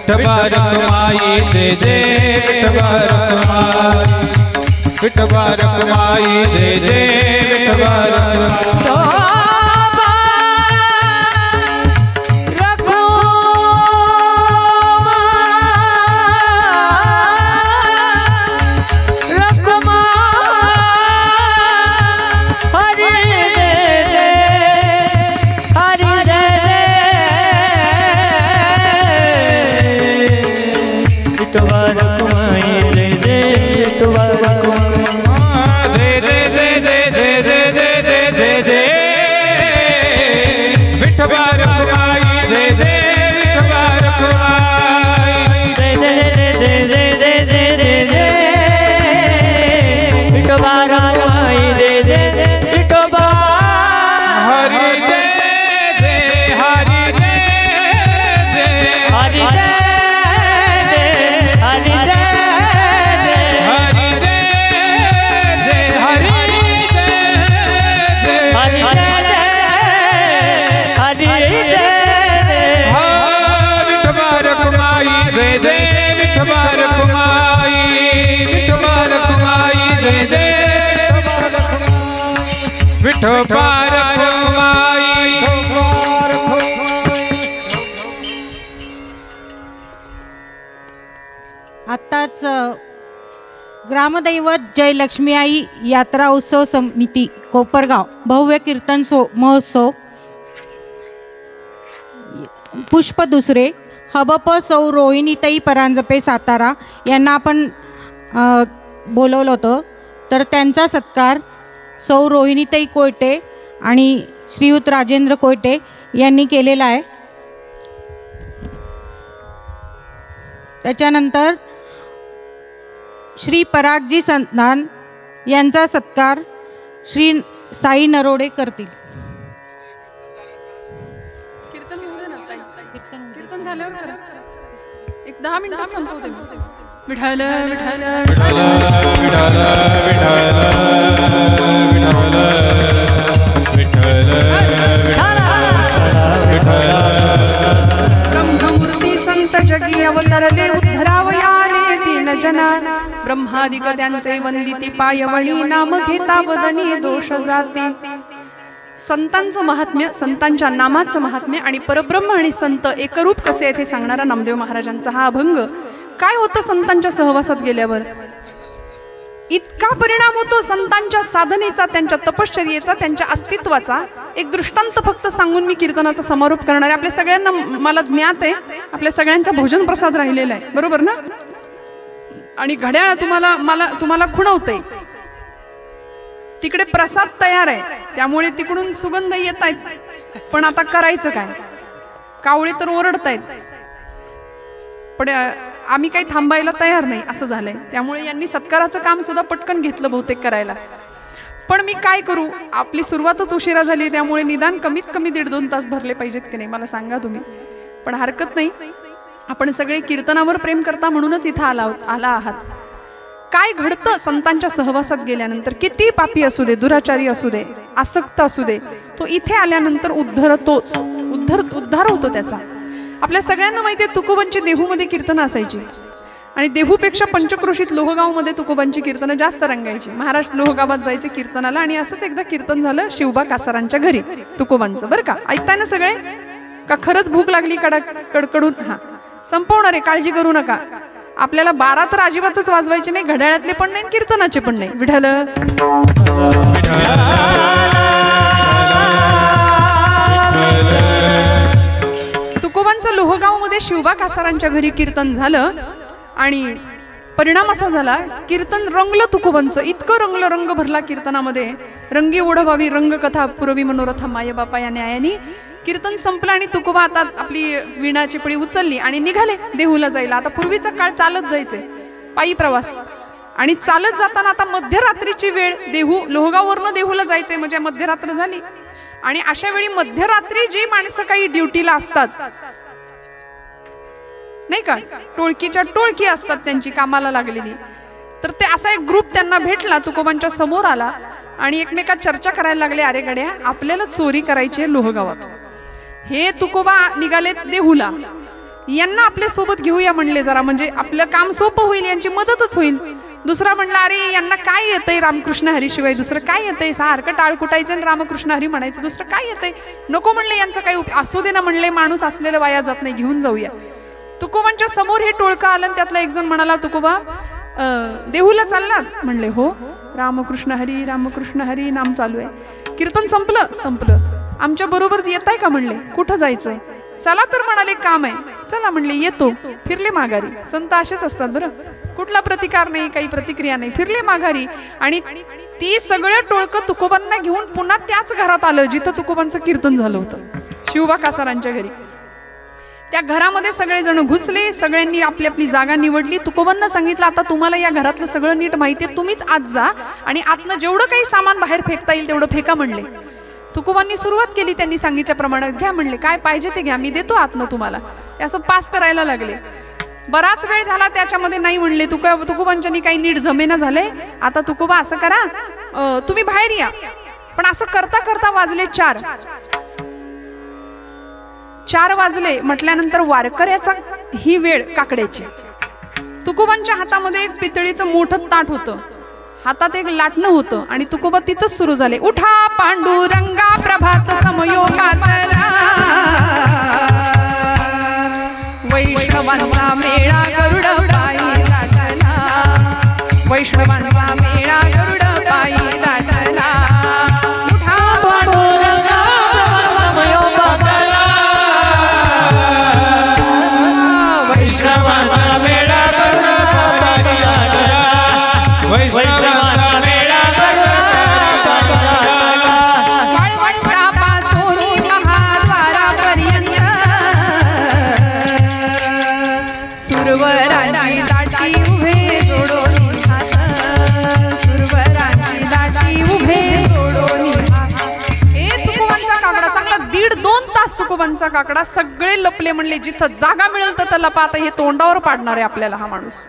विठोबा रखुमाई जय जय विठोबा रखुमाई विठोबा रखुमाई जय जय विठोबा रखुमाई विठोबा रखुमाई। आताच ग्रामदैवत जयलक्ष्मी आई यात्रा उत्सव समिती कोपरगाव भव्य कीर्तन महोत्सव पुष्प दुसरे हबप सौ रोहिणीताई परांजपे सातारा यांना आपण बोलवलं होतं, तर त्यांचा सत्कार सौ रोहिणीताई कोयटे आणि श्रीयुत राजेंद्र कोयटे यांनी केलेला आहे। त्याच्यानंतर श्री परागजी संतान यांचा सत्कार श्री साई नरोडे करतील। कीर्तन येऊ दे ना ताई, कीर्तन झाल्यावर करा, एक 10 मिनिटात संपवते। विठ्ठल विठ्ठल विठ्ठल विठ्ठल विठ्ठल विठ्ठल ब्रह्ममूर्ती संत जगी अवतरले उद्धरावयाले तीन जना ब्रह्मादिक त्यांचे वंदिती पायवळी नाम घेता वदनी दोष जाते। संतांचं महात्म्य, संतांच्या नामाचं महात्म्य आणि परब्रह्म आणि संत एकरूप कसे येथे सांगणारा नामदेव महाराजांचा हा अभंग। काय होतं संतांच्या सहवासात गेल्यावर? इतका परिणाम होतो संतांच्या साधनेचा, त्यांच्या तपश्चर्येचा, त्यांच्या अस्तित्वाचा। एक दृष्टांत फक्त सांगून मी कीर्तनाचा समारोप करणार आहे। आपल्या सगळ्यांना मला ज्ञात आहे, आपल्या सगळ्यांचा भोजन प्रसाद राहिलेला आहे, बरोबर ना? आणि घड्याळ तुम्हाला खुणवतंय, तिकडे प्रसाद तयार आहे, त्यामुळे तिकडून सुगंध येत आहेत। पण आता करायचं काय? कावळे तर ओरडतायत, पण आम्ही काही थांबायला तयार नाही असं झालंय। त्यामुळे यांनी सत्काराचं काम सुद्धा पटकन घेतलं बहुतेक करायला। पण मी काय करू, आपली सुरुवातच उशिरा झाली, त्यामुळे निदान कमीत कमी 1.5-2 तास भरले पाहिजेत की नाही मला सांगा तुम्ही। पण हरकत नाही, आपण सगळे कीर्तनावर प्रेम करता म्हणूनच इथं आला आहात। काय घडतं संतांच्या सहवासात गेल्यानंतर? किती पापी असू दे, दुराचारी असू दे, आसक्त असू दे, तो इथे आल्यानंतर उद्धरतोच, उद्धार होतो त्याचा। आपल्या सगळ्यांना माहिती आहे तुकोबांची देहूमध्ये कीर्तनं असायची आणि देहूपेक्षा पंचक्रोशीत लोहगावमध्ये तुकोबांची कीर्तनं जास्त रंगायची। महाराज लोहगावात जायचे कीर्तनाला आणि असंच एकदा कीर्तन झालं शिवबा कासारांच्या घरी तुकोबांचं, बरं का? ऐकताय ना सगळे? का खरंच भूक लागली कडकडून? हा, संपवणार आहे, काळजी करू नका। आपल्याला 12 तर अजिबातच वाजवायचे नाही, घड्याळातले पण नाही, कीर्तनाचे पण नाही। विठ्ठल तुकोबांचं लोहगावमध्ये शिवबा कासारांच्या घरी कीर्तन झालं आणि परिणाम असा झाला, कीर्तन रंगलं तुकोबांचं, इतकं रंगलं, रंग भरला कीर्तनामध्ये। रंगी ओढवावी रंगकथा पुरवी मनोरथा माय बापा या न्यायाने कीर्तन संपलं आणि तुकोबा आता आपली वीणा चिपळी उचलली आणि निघाले देहूला जायला। आता पूर्वीचा काळ चालत जायचे, पायी प्रवास, आणि चालत जाताना आता मध्यरात्रीची वेळ, लोहगाववरनं देहूला जायचे म्हणजे मध्यरात्र झाली। आणि अशा वेळी मध्यरात्री जी माणसं काही ड्युटीला असतात नाही का, टोळकीच्या टोळकी असतात त्यांची कामाला लागलेली, तर ते असा एक ग्रुप त्यांना भेटला, तुकोबांच्या समोर आला आणि एकमेकात चर्चा करायला लागले, अरे गड्या आपल्याला चोरी करायची आहे लोहगावात। हे तुकोबा निघालेत देहूला, यांना आपल्या सोबत घेऊया म्हणले जरा, म्हणजे आपलं काम सोपं होईल, यांची मदतच होईल. दुसरा म्हणला अरे यांना काय येतंय रामकृष्ण हरी शिवाय दुसरं काय येतंय, सारखं टाळ कुटायचं आणि रामकृष्ण हरी म्हणायचं, दुसरं काय येतंय. नको म्हणले, यांचं काही असू दे ना म्हणले, माणूस असलेलं वाया जात नाही, घेऊन जाऊया. तुकोबांच्या समोर हे टोळकं आलं. त्यातला एक जण म्हणाला, तुकोबा देहूला चाललात म्हणले. हो, रामकृष्ण हरी नाम चालू आहे. कीर्तन संपलं. आमच्या बरोबर येताय का म्हणले. कुठं जायचं. चला तर म्हणाले, काम आहे. चला म्हणले, येतो. फिरले माघारी. संत असेच असतात बरं, कुठला प्रतिकार नाही, काही प्रतिक्रिया नाही, फिरले माघारी. आणि ती सगळं टोळकं तुकोबांना घेऊन पुन्हा त्याच घरात आलं जिथं तुकोबांचं कीर्तन झालं होतं, शिवबा कासारांच्या घरी. त्या घरामध्ये सगळेजण घुसले. सगळ्यांनी आपली आपली जागा निवडली. तुकोबांना सांगितलं, आता तुम्हाला या घरातलं सगळं नीट माहिती आहे, तुम्हीच आत जा आणि आतनं जेवढं काही सामान बाहेर फेकता येईल तेवढं फेका म्हणले. तुकोबांनी सुरुवात केली. त्यांनी सांगितल्याप्रमाणे घ्या म्हणले, काय पाहिजे ते घ्या, मी देतो आतनं तुम्हाला. ते असं पास करायला लागले. बराच वेळ झाला त्याच्यामध्ये नाही म्हणले. तुकोबांच्यानी काही नीट जमेना झाले. आता तुकोबा असं करा, तुम्ही बाहेर या. पण असं करता करता वाजले 4 वाजले म्हटल्यानंतर वारकऱ्याचा ही वेळ काकड्याची. तुकोबांच्या हातामध्ये एक पितळीचं मोठं ताट होतं, हातात एक लाटणं होतं आणि तुकोबा तिथंच सुरू झाले. उठा पांडुरंगा प्रभात समयोगातला, वैष्णवांचा मेळा गरुड पायी दाटला, वैष्णवांचा मेळा गरुड पायी दाटला. उठा पांडुरंगा समयोगातला, वैष्णवांचा मेळा गरुड पायी दाटला, वैष्णवांचा मेळा गरुड पायी दाटला. वाळवंटापासून महाद्वारापर्यंत सुरवरांची दाटी उभे जोडोनी हात, सुरवरांची दाटी उभे जोडोनी हात. हे तुकोबांचा काकडा चांगला 1.5-2 तास तुकोबांचा काकडा. सगळे लपले म्हणले, जिथं जागा मिळेल तर लपा. आता हे तोंडावर पाडणार आहे आपल्याला हा माणूस.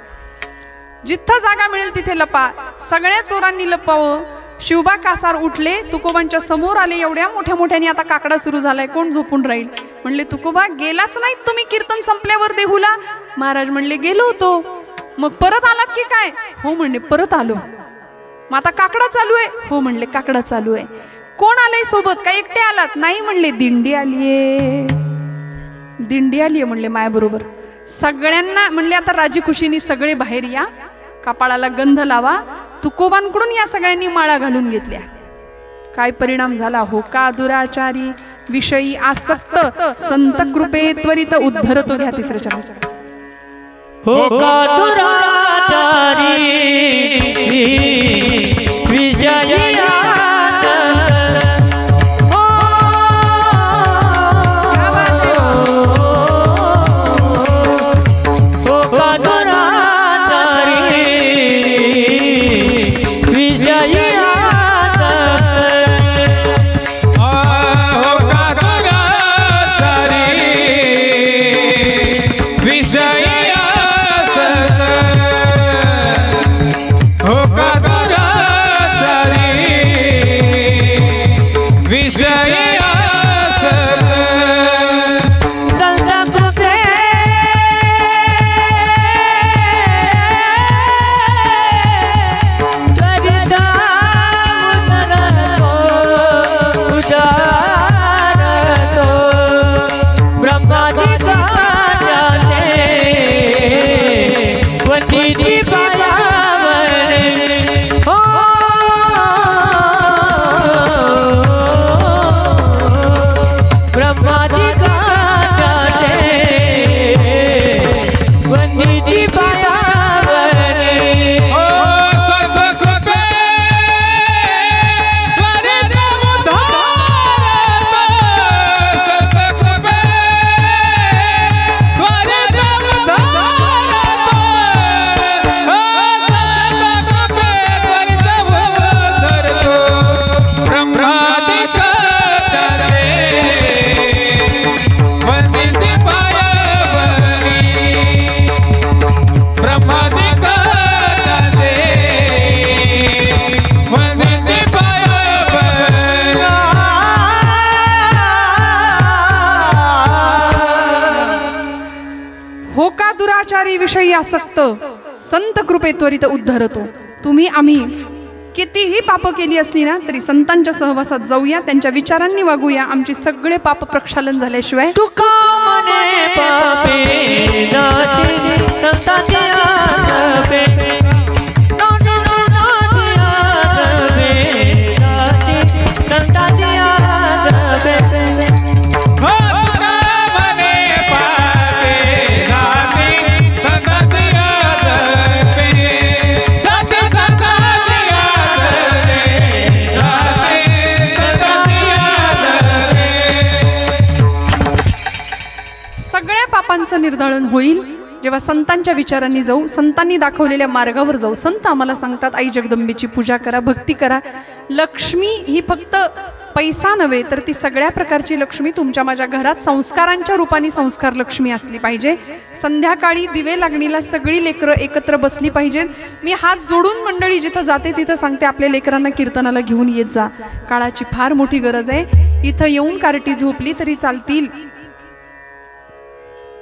जिथं जागा मिळेल तिथे लपा. सगळ्या चोरांनी लपावं. शिवबा कासार उठले, तुकोबांच्या समोर आले. एवढ्या मोठ्या मोठ्याने आता काकडा सुरू झालाय, कोण झोपून राहील. म्हणले, तुकोबा गेलाच नाही तुम्ही कीर्तन संपल्यावर देहूला. महाराज म्हणले, गेलो होतो. मग परत आलात की काय. हो म्हणले, परत आलो. मग आता काकडा चालू आहे. हो म्हणले, काकडा चालू आहे. कोण आलंय सोबत, काय एकटे आलात. नाही म्हणले, दिंडी आलीये म्हणले माया बरोबर. सगळ्यांना म्हणले, आता राजी खुशीने सगळे बाहेर या, कपाळाला गंध लावा. तुकोबांकडून या सगळ्यांनी माळा घालून घेतल्या. काय परिणाम झाला. हो का दुराचारी विषयी आसक्त, संत कृपे त्वरित उद्धरतो. घ्या तिसरं चरण. हो का दुराचारी विजयी संसारी विषयी आसक्त संत कृपे त्वरित उद्धरतो. तुम्ही आम्ही कितीही पाप केली असली ना तरी संतांच्या सहवासात जाऊया, त्यांच्या विचारांनी वागूया. आमची सगळे पाप प्रक्षालन झाल्याशिवाय तुका मने पापे नाती संतांची आदबे नाती संतांची आदबे पापांचं निर्धारण होईल जेव्हा संतांच्या विचारांनी जाऊ, संतांनी दाखवलेल्या मार्गावर जाऊ. संत आम्हाला सांगतात आई जगदंबेची पूजा करा, भक्ती करा. लक्ष्मी ही फक्त पैसा नव्हे तर ती सगळ्या प्रकारची लक्ष्मी तुमच्या माझ्या घरात संस्कारांच्या रूपाने संस्कार लक्ष्मी असली पाहिजे. संध्याकाळी दिवे लागणीला सगळी लेकरं एकत्र बसली पाहिजेत. मी हात जोडून मंडळी जिथं जाते तिथं सांगते आपल्या लेकरांना कीर्तनाला घेऊन येत जा. काळाची फार मोठी गरज आहे. इथं येऊन कार्टी झोपली तरी चालतील,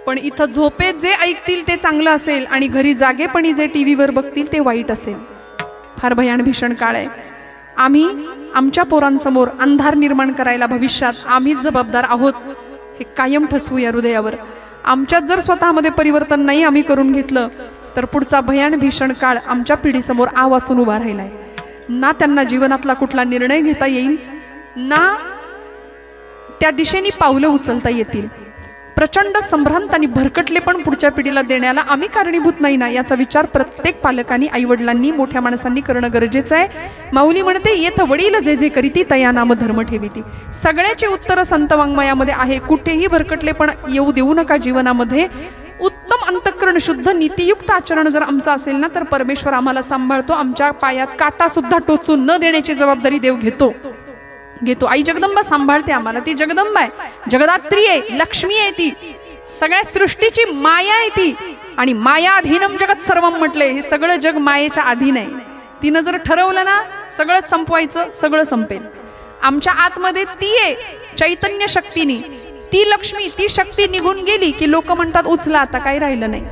पण इथं झोपेत जे ऐकतील ते चांगलं असेल आणि घरी जागेपणी जे टीव्हीवर बघतील ते वाईट असेल. फार भयान भीषण काळ आहे. आम्ही आमच्या पोरांसमोर अंधार निर्माण करायला भविष्यात आम्हीच जबाबदार आहोत हे कायम ठसवूया हृदयावर. आमच्यात जर स्वतःमध्ये परिवर्तन नाही आम्ही करून घेतलं तर पुढचा भयान भीषण काळ आमच्या पिढीसमोर आव असून उभा राहिला आहे. ना त्यांना जीवनातला कुठला निर्णय घेता येईल, ना त्या दिशेने पावलं उचलता येतील. प्रचंड संभ्रांत आणि भरकटले पण पुढच्या पिढीला देण्याला आम्ही कारणीभूत नाही ना, याचा विचार प्रत्येक पालकांनी, आईवडिलांनी, मोठ्या माणसांनी करणं गरजेचं आहे. माऊली म्हणते येथ वडील जे जे करीती तया नाम धर्म ठेवीती. सगळ्याची उत्तरं संत वाङ्मयामध्ये आहे. कुठेही भरकटले पण येऊ देऊ नका जीवनामध्ये. उत्तम अंतःकरण शुद्ध नीतियुक्त आचरण जर आमचं असेल ना तर परमेश्वर आम्हाला सांभाळतो. आमच्या पायात काटा सुद्धा टोचून न देण्याची जबाबदारी देव घेतो. आई जगदंबा सांभाळते आम्हाला. ती जगदंबा आहे, जगदात्री आहे, लक्ष्मी आहे. ती सगळ्या सृष्टीची माया आहे ती. आणि मायाधीनम जगत सर्वम म्हटले, हे सगळं जग मायेच्या अधीन आहे. तिनं जर ठरवलं ना सगळंच संपवायचं, सगळं संपेल. आमच्या आतमध्ये ती आहे चैतन्य शक्तीनी. ती लक्ष्मी, ती शक्ती निघून गेली की लोक म्हणतात उचला आता काही राहिलं नाही.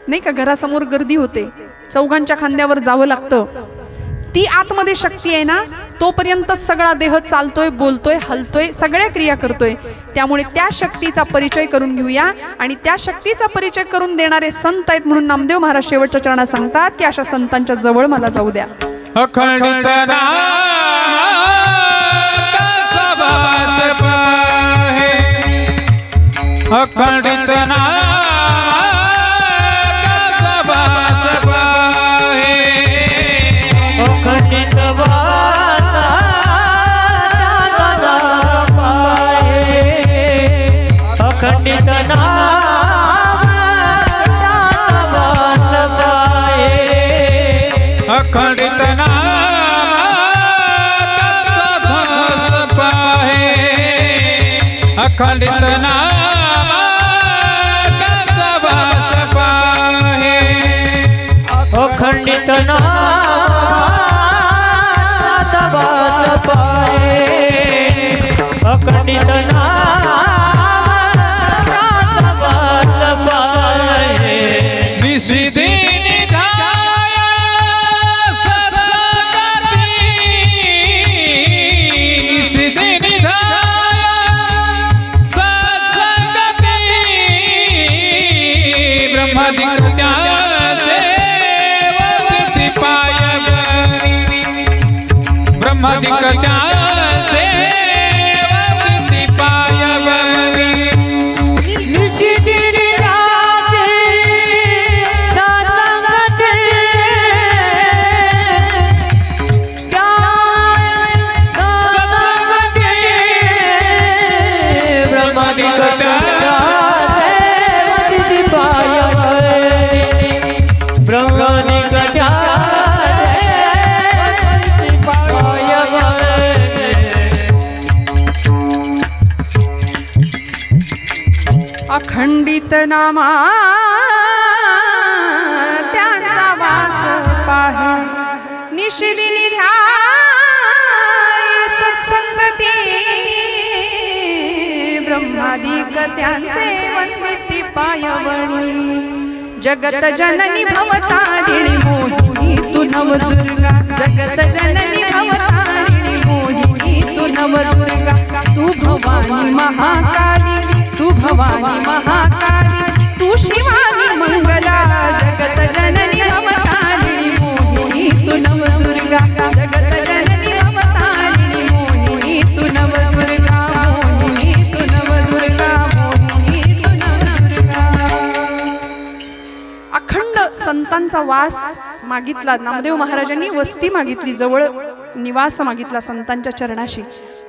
नाही का, घरासमोर गर्दी होते, चौघांच्या खांद्यावर जावं लागतं. ती आतमध्ये शक्ती आहे ना, तोपर्यंत सगळा देह चालतोय, बोलतोय, हलतोय, सगळ्या क्रिया करतोय. त्यामुळे त्या शक्तीचा परिचय करून घेऊया. आणि त्या शक्तीचा परिचय करून देणारे संत आहेत म्हणून नामदेव महाराज शेवटच्या चरणात सांगतात की अशा संतांच्या जवळ मला जाऊ द्या. अखंडित अखंडित अखंडित अखंडित अखंडित अखंडित अखंडित अखंडित नामा त्यांचा वास पाहे, निशिदिनी ध्याय सत्संगती, ब्रह्मादिक त्यांचे वंदिती पायवणी. जगत जननी भवतारिणी मोहिनी तू नवदुर्गा जगत जननी भवतारिणी मोहिनी तू नवदुर्गा तू भवानी महाकाली तू भवानी महाकाली तू शिवानी मंगला जगत जननी भवतारिणी मोहिनी तू नवदुर्गा जगत जननी भवतारिणी मोहिनी तू नवदुर्गा मोहिनी तू नवदुर्गा मोहिनी तू नवदुर्गा। अखंड संतांचा वास मागितला नामदेव महाराजांनी वस्ती मागितली जवळ निवास मागितला संतांच्या चरणाशी।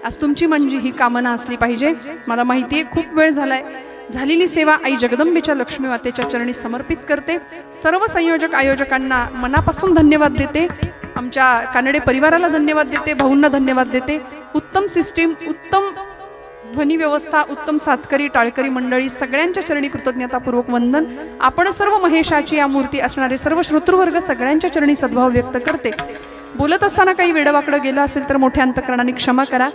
आज तुमची म्हणजे ही कामना असली पाहिजे। मला माहिती आहे खूप वेळ झालाय झालेली सेवा आई जगदंबेच्या लक्ष्मी मातेच्या चरणी समर्पित करते। सर्व संयोजक आयोजकांना मनापासून धन्यवाद देते। आमच्या कानडे परिवाराला धन्यवाद देते भाऊंना धन्यवाद देते। उत्तम सिस्टीम उत्तम ध्वनी व्यवस्था उत्तम सातकरी टाळकरी मंडळी सगळ्यांच्या चरणी कृतज्ञतापूर्वक वंदन। आपण सर्व महेशाची या मूर्ती असणारे सर्व श्रोतृवर्ग सगळ्यांच्या चरणी सद्भाव व्यक्त करते। बोलत असताना काही वेडवाकडं गेलं असेल तर मोठ्या अंतकरणाने क्षमा करा।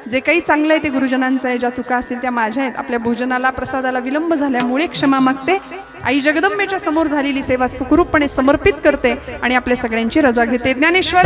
जे काही चांगलं आहे ते गुरुजनांचं आहे ज्या चुका असतील त्या माझ्या आहेत। आपल्या भोजनाला प्रसादाला विलंब झाल्यामुळे क्षमा मागते। आई जगदंबेच्या समोर झालेली सेवा सुखरूपपणे समर्पित करते आणि आपल्या सगळ्यांची रजा घेते। ज्ञानेश्वर